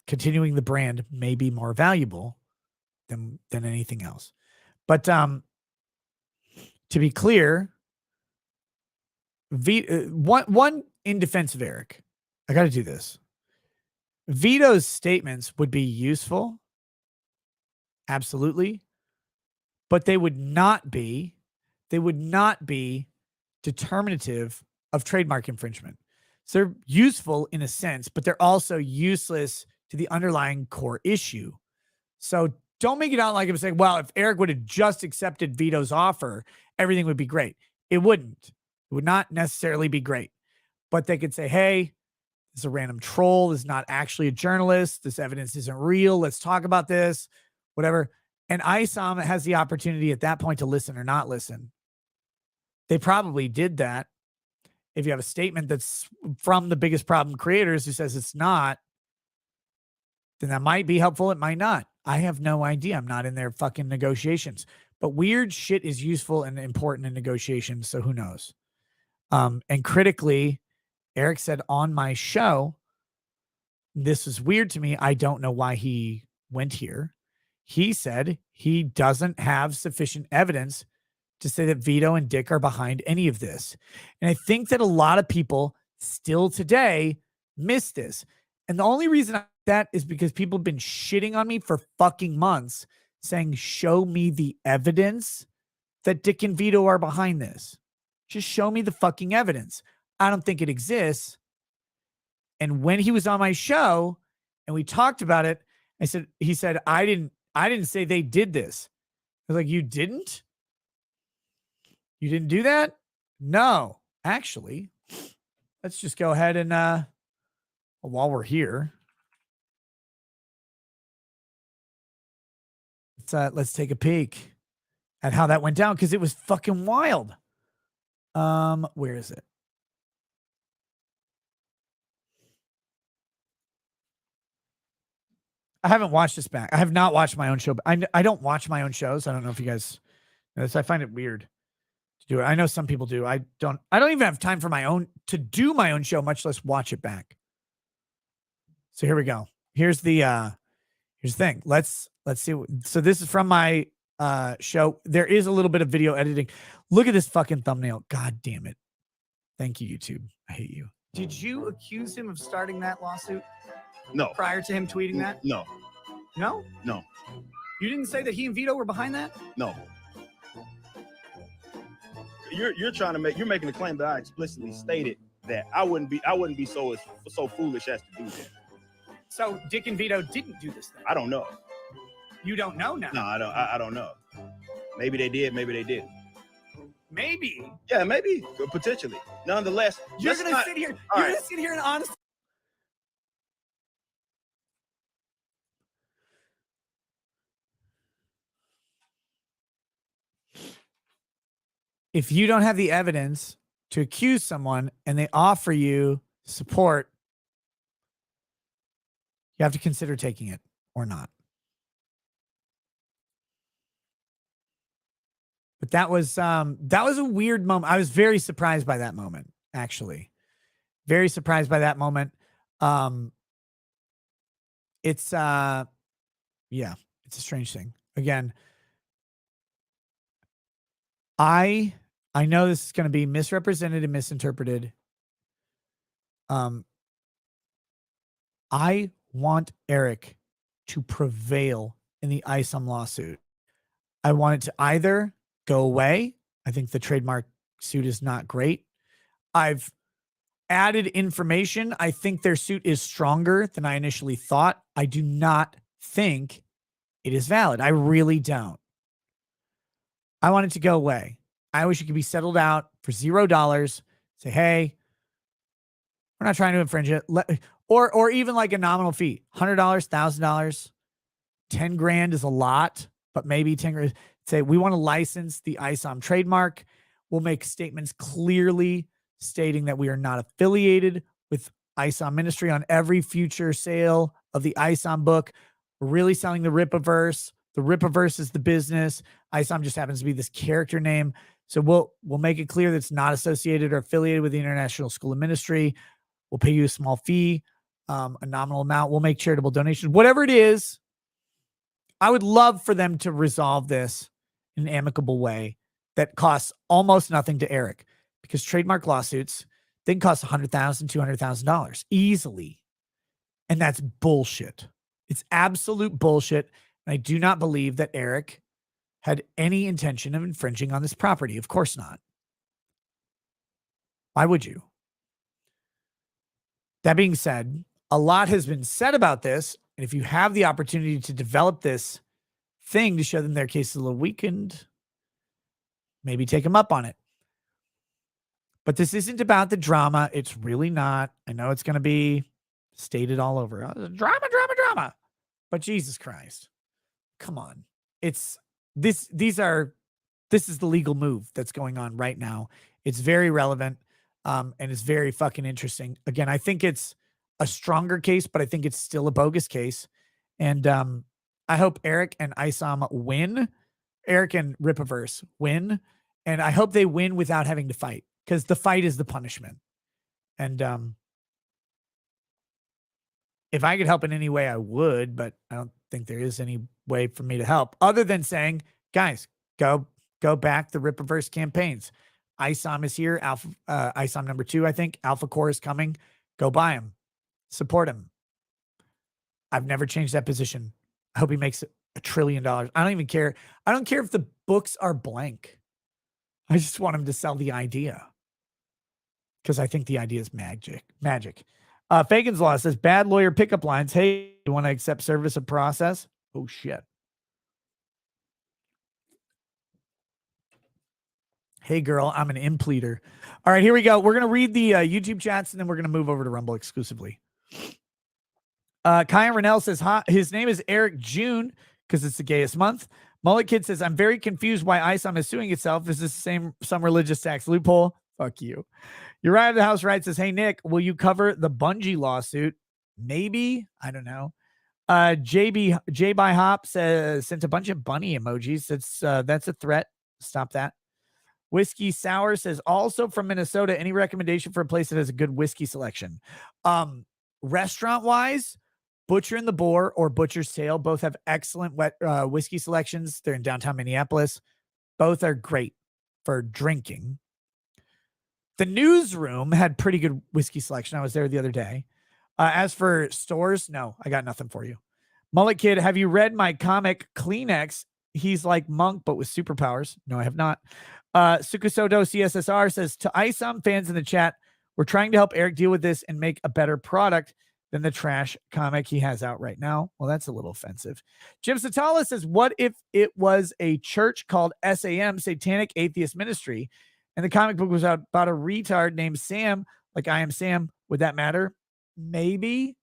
B: Continuing the brand may be more valuable than anything else. But to be clear, one in defense of Eric, I got to do this. Vito's statements would be useful, absolutely, but they would not be determinative of trademark infringement. So they're useful in a sense, but they're also useless to the underlying core issue. So don't make it out like I'm saying, well, if Eric would have just accepted Vito's offer, everything would be great. It wouldn't. It would not necessarily be great. But they could say, hey, this is a random troll. This is not actually a journalist. This evidence isn't real. Let's talk about this, whatever. And ISOM has the opportunity at that point to listen or not listen. They probably did that. If you have a statement that's from the biggest problem creators who says it's not, then that might be helpful. It might not. I have no idea. I'm not in their fucking negotiations. But weird shit is useful and important in negotiations. So who knows? And critically, Eric said on my show, this is weird to me. I don't know why he went here. He said he doesn't have sufficient evidence to say that Vito and Dick are behind any of this. And I think that a lot of people still today miss this. And the only reason that is because people have been shitting on me for fucking months saying, show me the evidence that Dick and Vito are behind this. Just show me the fucking evidence. I don't think it exists. And when he was on my show and we talked about it, he said, I didn't say they did this. I was like, you didn't? You didn't do that? No, actually, let's just go ahead and, while we're here, let's take a peek at how that went down. Cause it was fucking wild. Where is it? I haven't watched this back. I have not watched my own show. I don't watch my own shows. I don't know if you guys know this. I find it weird to do it. I know some people do. I don't even have time for to do my own show, much less watch it back. So here we go. Here's the thing. Let's see. So this is from my show. There is a little bit of video editing. Look at this fucking thumbnail. God damn it. Thank you, YouTube. I hate you. Did you accuse him of starting that lawsuit?
A: No.
B: Prior to him tweeting that?
A: No.
B: No?
A: No.
B: You didn't say that he and Vito were behind that?
A: No. You're making a claim that I explicitly stated that I wouldn't be so foolish as to do that.
B: So Dick and Vito didn't do this thing?
A: I don't know.
B: You don't know now?
A: No, I don't know. Maybe they did, maybe they didn't.
B: Maybe.
A: Yeah, maybe. Potentially. Nonetheless,
B: you're gonna sit here and honestly. If you don't have the evidence to accuse someone and they offer you support, you have to consider taking it or not. But that was a weird moment. I was very surprised by that moment, actually. Very surprised by that moment. It's a strange thing. Again, I know this is going to be misrepresented and misinterpreted. I want Eric to prevail in the ISOM lawsuit. I want it to either go away. I think the trademark suit is not great. I've added information. I think their suit is stronger than I initially thought. I do not think it is valid. I really don't. I want it to go away. I wish it could be settled out for $0. Say, hey, we're not trying to infringe it. Or even like a nominal fee, $100, $1,000, 10 grand is a lot, but maybe 10 grand. Say, we want to license the ISOM trademark. We'll make statements clearly stating that we are not affiliated with ISOM Ministry on every future sale of the ISOM book. We're really selling the Ripaverse. The Ripaverse is the business. ISOM just happens to be this character name. So we'll make it clear that it's not associated or affiliated with the International School of Ministry. We'll pay you a small fee, a nominal amount. We'll make charitable donations. Whatever it is, I would love for them to resolve this in an amicable way that costs almost nothing to Eric, because trademark lawsuits, they can cost $100,000, $200,000 easily. And that's bullshit. It's absolute bullshit. And I do not believe that Eric had any intention of infringing on this property. Of course not. Why would you? That being said, a lot has been said about this. And if you have the opportunity to develop this thing to show them their case is a little weakened, maybe take them up on it. But this isn't about the drama. It's really not. I know it's going to be stated all over. Drama. But Jesus Christ. Come on. This is the legal move that's going on right now. It's very relevant. And it's very fucking interesting. Again, I think it's a stronger case, but I think it's still a bogus case. And I hope Eric and ISOM win. Eric and Ripaverse win. And I hope they win without having to fight, because the fight is the punishment. And if I could help in any way, I would, but I don't think there is any way for me to help other than saying, guys, go back the Ripaverse campaigns. ISOM is here. ISOM number 2, I think. Alpha Core is coming. Go buy him. Support him. I've never changed that position. I hope he makes $1 trillion. I don't even care. I don't care if the books are blank. I just want him to sell the idea, because I think the idea is magic. Fagan's Law says, bad lawyer pickup lines. Hey, you want to accept service of process? Oh, shit. Hey, girl, I'm an impleter. All right, here we go. We're going to read the YouTube chats, and then we're going to move over to Rumble exclusively. Kyan Rennell says, his name is Eric June, because it's the gayest month. Mullet Kid says, I'm very confused why ISOM is suing itself. Is this some religious tax loophole? Fuck you. Uriah the House Right says, hey, Nick, will you cover the Bungie lawsuit? Maybe. I don't know. J by Hop says, sent a bunch of bunny emojis. That's a threat. Stop that. Whiskey Sour says, also from Minnesota, any recommendation for a place that has a good whiskey selection? Restaurant-wise, Butcher and the Boar or Butcher's Tail both have excellent whiskey selections. They're in downtown Minneapolis. Both are great for drinking. The Newsroom had pretty good whiskey selection. I was there the other day. As for stores, no, I got nothing for you. Mullet Kid, have you read my comic Kleenex? He's like Monk, but with superpowers. No, I have not. Sukusodo CSSR says, to ISOM fans in the chat, we're trying to help Eric deal with this and make a better product than the trash comic he has out right now. Well, that's a little offensive. Jim Satala says, what if it was a church called SAM, Satanic Atheist Ministry, and the comic book was about a retard named Sam, like I Am Sam? Would that matter? Maybe.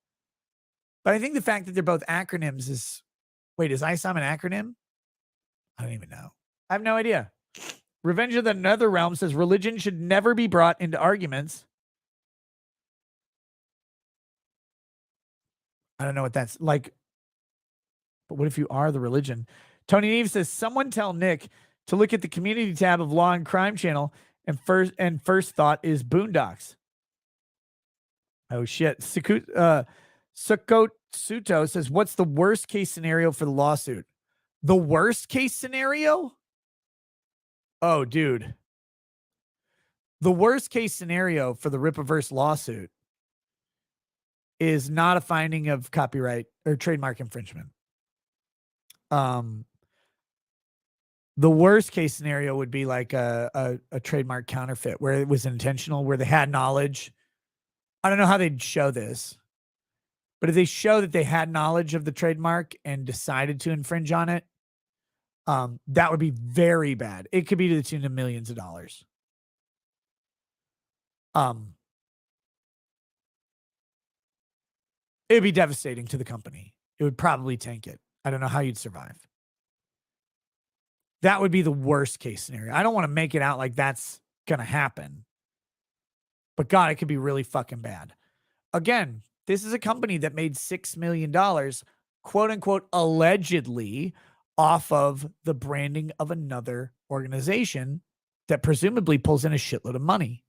B: But I think the fact that they're both acronyms is... Wait, is ISOM an acronym? I don't even know. I have no idea. Revenge of the Netherrealm says, religion should never be brought into arguments. I don't know what that's like. But what if you are the religion? Tony Neve says, someone tell Nick to look at the community tab of Law and Crime channel, and first thought is Boondocks. Oh shit. Sakotsuto says, what's the worst case scenario for the lawsuit? The worst case scenario? Oh, dude. The worst case scenario for the Ripaverse lawsuit is not a finding of copyright or trademark infringement. The worst case scenario would be like a trademark counterfeit where it was intentional, where they had knowledge. I don't know how they'd show this, but if they show that they had knowledge of the trademark and decided to infringe on it, that would be very bad. It could be to the tune of millions of dollars. It would be devastating to the company. It would probably tank it. I don't know how you'd survive. That would be the worst case scenario. I don't want to make it out like that's going to happen. But God, it could be really fucking bad. Again, this is a company that made $6 million, quote unquote, allegedly off of the branding of another organization that presumably pulls in a shitload of money.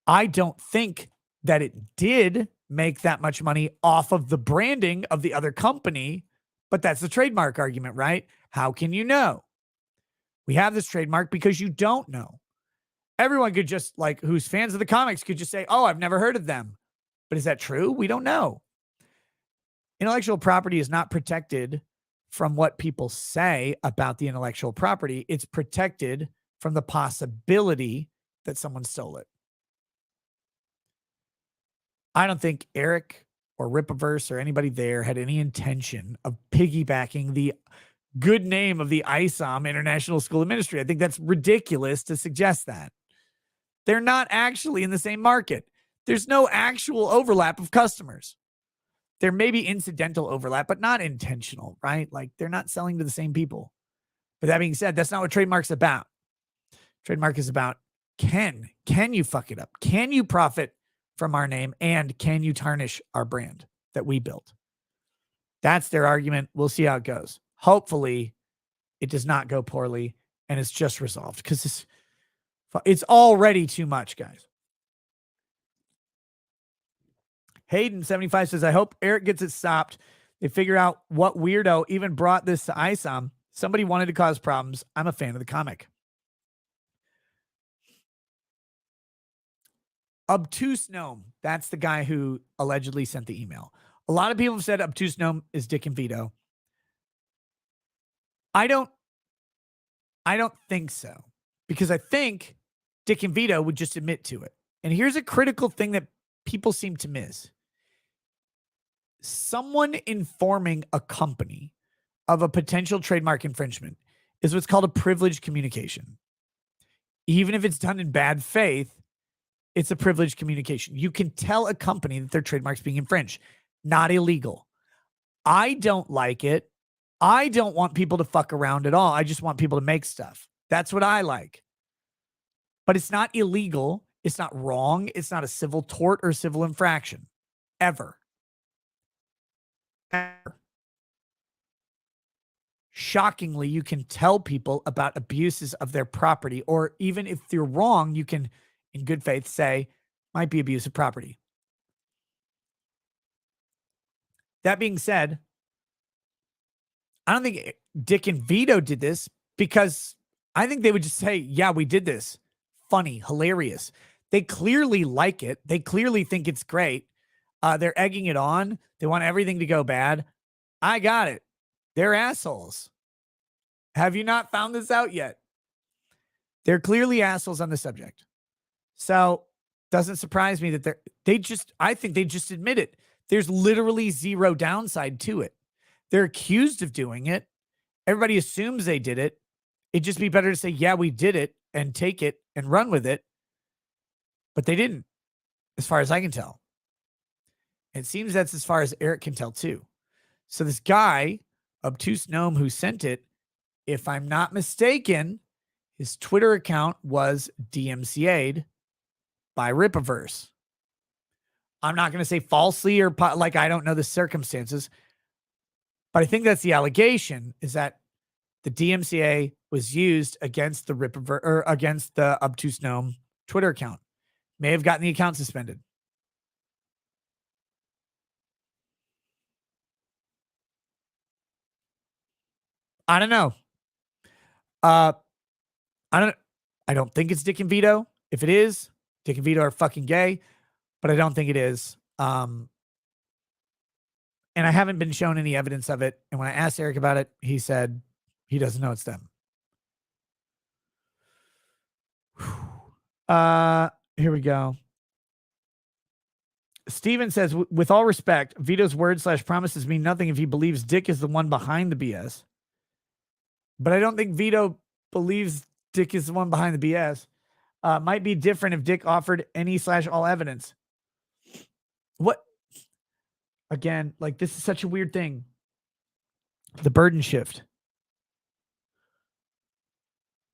B: I don't think that it did make that much money off of the branding of the other company, but that's the trademark argument, right? How can you know? We have this trademark because you don't know. Everyone could just, like, who's fans of the comics could just say, oh, I've never heard of them. But is that true? We don't know. Intellectual property is not protected from what people say about the intellectual property. It's protected from the possibility that someone stole it. I don't think Eric or Ripaverse or anybody there had any intention of piggybacking the good name of the ISOM International School of Ministry. I think that's ridiculous to suggest that. They're not actually in the same market. There's no actual overlap of customers. There may be incidental overlap, but not intentional, right? Like they're not selling to the same people. But that being said, that's not what trademark's about. Trademark is about can you fuck it up? Can you profit from our name? And can you tarnish our brand that we built? That's their argument. We'll see how it goes. Hopefully it does not go poorly and it's just resolved because it's already too much, guys. Hayden75 says, I hope Eric gets it stopped. They figure out what weirdo even brought this to ISOM. Somebody wanted to cause problems. I'm a fan of the comic. Obtuse Gnome. That's the guy who allegedly sent the email. A lot of people have said Obtuse Gnome is Dick and Vito. I don't think so, because I think Dick and Vito would just admit to it. And here's a critical thing that people seem to miss. Someone informing a company of a potential trademark infringement is what's called a privileged communication. Even if it's done in bad faith, it's a privileged communication. You can tell a company that their trademark's being infringed. Not illegal. I don't like it. I don't want people to fuck around at all. I just want people to make stuff. That's what I like. But it's not illegal. It's not wrong. It's not a civil tort or civil infraction. Ever. Ever. Shockingly, you can tell people about abuses of their property, or even if you're wrong, you can, in good faith, say, might be abuse of property. That being said, I don't think Dick and Vito did this, because I think they would just say, yeah, we did this. Funny, hilarious. They clearly like it. They clearly think it's great. They're egging it on. They want everything to go bad. I got it. They're assholes. Have you not found this out yet? They're clearly assholes on the subject. So doesn't surprise me that I think they just admit it. There's literally zero downside to it. They're accused of doing it. Everybody assumes they did it. It'd just be better to say, yeah, we did it, and take it and run with it. But they didn't, as far as I can tell. It seems that's as far as Eric can tell too. So this guy, Obtuse Gnome, who sent it, if I'm not mistaken, his Twitter account was DMCA'd by Ripaverse. I'm not going to say falsely or like I don't know the circumstances, but I think that's the allegation, is that the DMCA was used against the Ripaverse or against the Obtuse Gnome Twitter account. May have gotten the account suspended. I don't know. I don't think it's Dick and Vito. If it is, Dick and Vito are fucking gay, but I don't think it is. And I haven't been shown any evidence of it. And when I asked Eric about it, he said he doesn't know it's them. Here we go. Steven says, with all respect, Vito's words/promises mean nothing if he believes Dick is the one behind the BS. But I don't think Vito believes Dick is the one behind the BS. Might be different if Dick offered any/all evidence. What? Again, like, this is such a weird thing. The burden shift.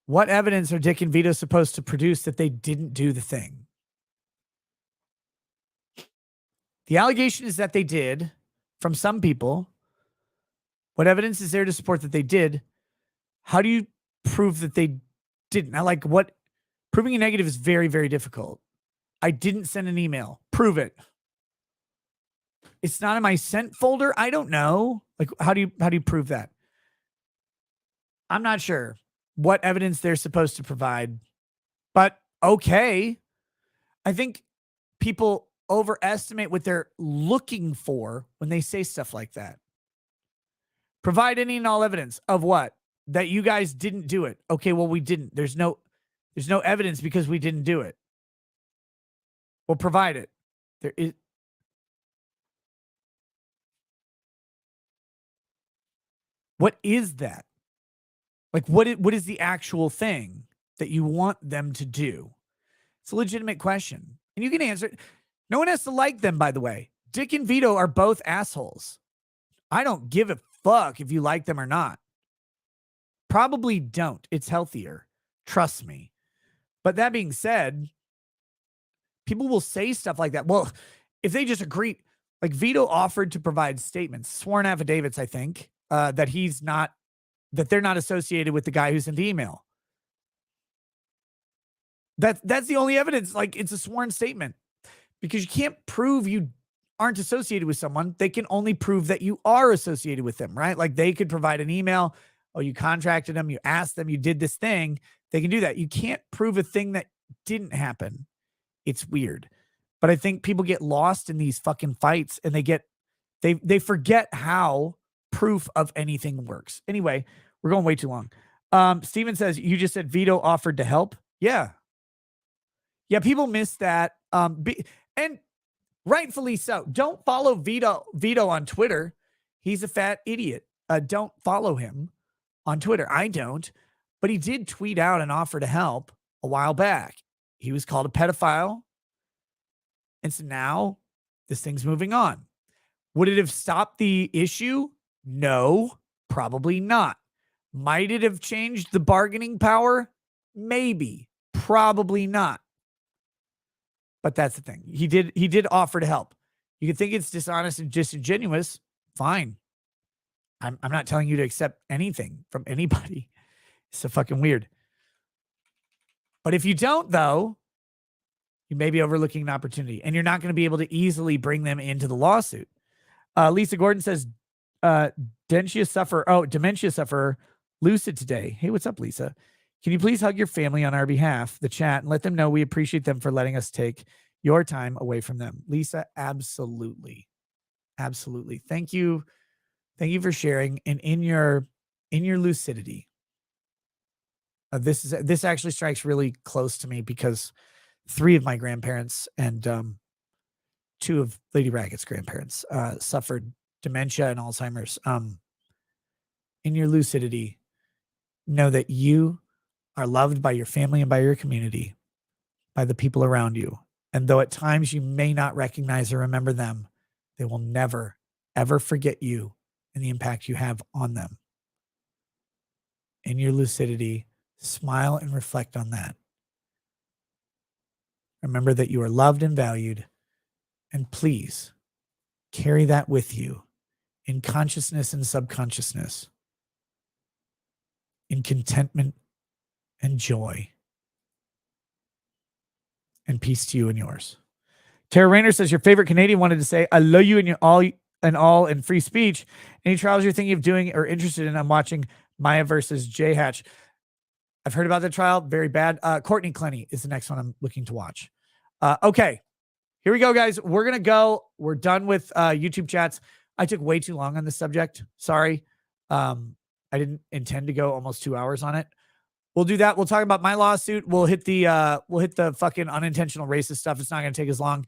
B: What evidence are Dick and Vito supposed to produce that they didn't do the thing? The allegation is that they did, from some people. What evidence is there to support that they did? How do you prove that they didn't? I like what proving a negative is very, very difficult. I didn't send an email. Prove it. It's not in my sent folder. I don't know. Like, how do you prove that? I'm not sure what evidence they're supposed to provide, but okay. I think people overestimate what they're looking for when they say stuff like that. Provide any and all evidence of what? That you guys didn't do it. Okay, well, we didn't. There's no evidence because we didn't do it. Well, provide it. There is. What is that? Like, what is the actual thing that you want them to do? It's a legitimate question. And you can answer it. No one has to like them, by the way. Dick and Vito are both assholes. I don't give a fuck if you like them or not. Probably don't. It's healthier. Trust me. But that being said, people will say stuff like that. Well, if they just agree, like Vito offered to provide statements, sworn affidavits, I think, that they're not associated with the guy who sent the email. That's the only evidence. Like, it's a sworn statement, because you can't prove you aren't associated with someone. They can only prove that you are associated with them, right? Like, they could provide an email. Oh, you contracted them, you asked them, you did this thing. They can do that. You can't prove a thing that didn't happen. It's weird. But I think people get lost in these fucking fights, and they forget how proof of anything works. Anyway, we're going way too long. Steven says, you just said Vito offered to help. Yeah. Yeah, people miss that. And rightfully so. Don't follow Vito on Twitter. He's a fat idiot. Don't follow him on Twitter. I don't. But he did tweet out an offer to help a while back. He was called a pedophile. And so now this thing's moving on. Would it have stopped the issue? No, probably not. Might it have changed the bargaining power? Maybe. Probably not. But that's the thing. He did offer to help. You can think it's dishonest and disingenuous. Fine. I'm not telling you to accept anything from anybody. It's so fucking weird. But if you don't, though, you may be overlooking an opportunity, and you're not going to be able to easily bring them into the lawsuit. Lisa Gordon says, dementia sufferer, lucid today. Hey, what's up, Lisa? Can you please hug your family on our behalf, the chat, and let them know we appreciate them for letting us take your time away from them? Lisa, absolutely. Absolutely. Thank you. Thank you for sharing. And in your lucidity, this actually strikes really close to me, because 3 of my grandparents and 2 of Lady Ragged's grandparents suffered dementia and Alzheimer's. In your lucidity, know that you are loved by your family and by your community, by the people around you. And though at times you may not recognize or remember them, they will never, ever forget you and the impact you have on them. In your lucidity, smile and reflect on that. Remember that you are loved and valued, and please carry that with you in consciousness and subconsciousness, in contentment and joy, and peace to you and yours. Tara Rayner says, your favorite Canadian wanted to say, I love you and all in free speech. Any trials you're thinking of doing or interested in? I'm watching Maya versus J Hatch. I've heard about the trial. Very bad. Courtney Clenny is the next one I'm looking to watch. Okay. Here we go, guys. We're going to go. We're done with YouTube chats. I took way too long on this subject. Sorry. I didn't intend to go almost 2 hours on it. We'll do that. We'll talk about my lawsuit. We'll hit the fucking unintentional racist stuff. It's not going to take as long.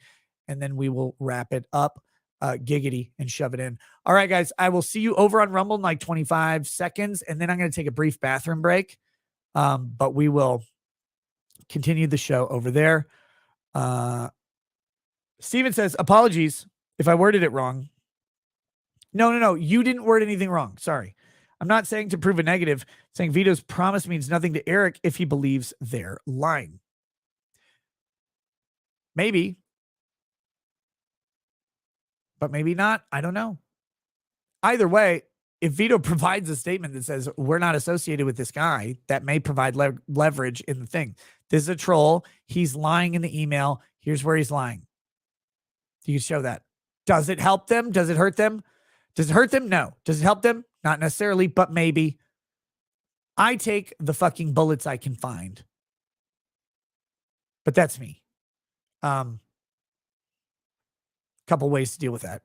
B: And then we will wrap it up, giggity, and shove it in. All right, guys. I will see you over on Rumble in like 25 seconds. And then I'm going to take a brief bathroom break. But we will continue the show over there. Steven says, apologies if I worded it wrong. No. You didn't word anything wrong. Sorry. I'm not saying to prove a negative, saying Vito's promise means nothing to Eric if he believes they're lying. Maybe. But maybe not. I don't know. Either way, if Vito provides a statement that says we're not associated with this guy, that may provide leverage in the thing. This is a troll. He's lying in the email. Here's where he's lying. You can show that. Does it help them? Does it hurt them? Does it hurt them? No. Does it help them? Not necessarily, but maybe. I take the fucking bullets I can find. But that's me. Couple ways to deal with that.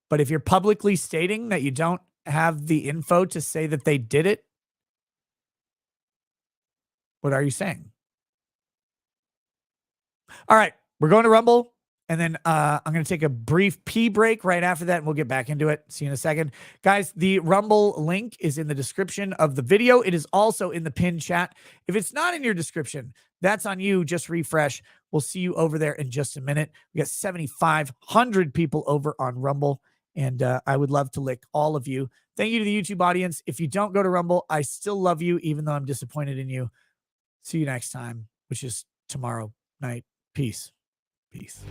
B: But if you're publicly stating that you don't have the info to say that they did it, what are you saying? All right, we're going to Rumble. And then I'm going to take a brief pee break right after that, and we'll get back into it. See you in a second. Guys, the Rumble link is in the description of the video. It is also in the pinned chat. If it's not in your description, that's on you. Just refresh. We'll see you over there in just a minute. We got 7,500 people over on Rumble, and I would love to lick all of you. Thank you to the YouTube audience. If you don't go to Rumble, I still love you, even though I'm disappointed in you. See you next time, which is tomorrow night. Peace. Peace.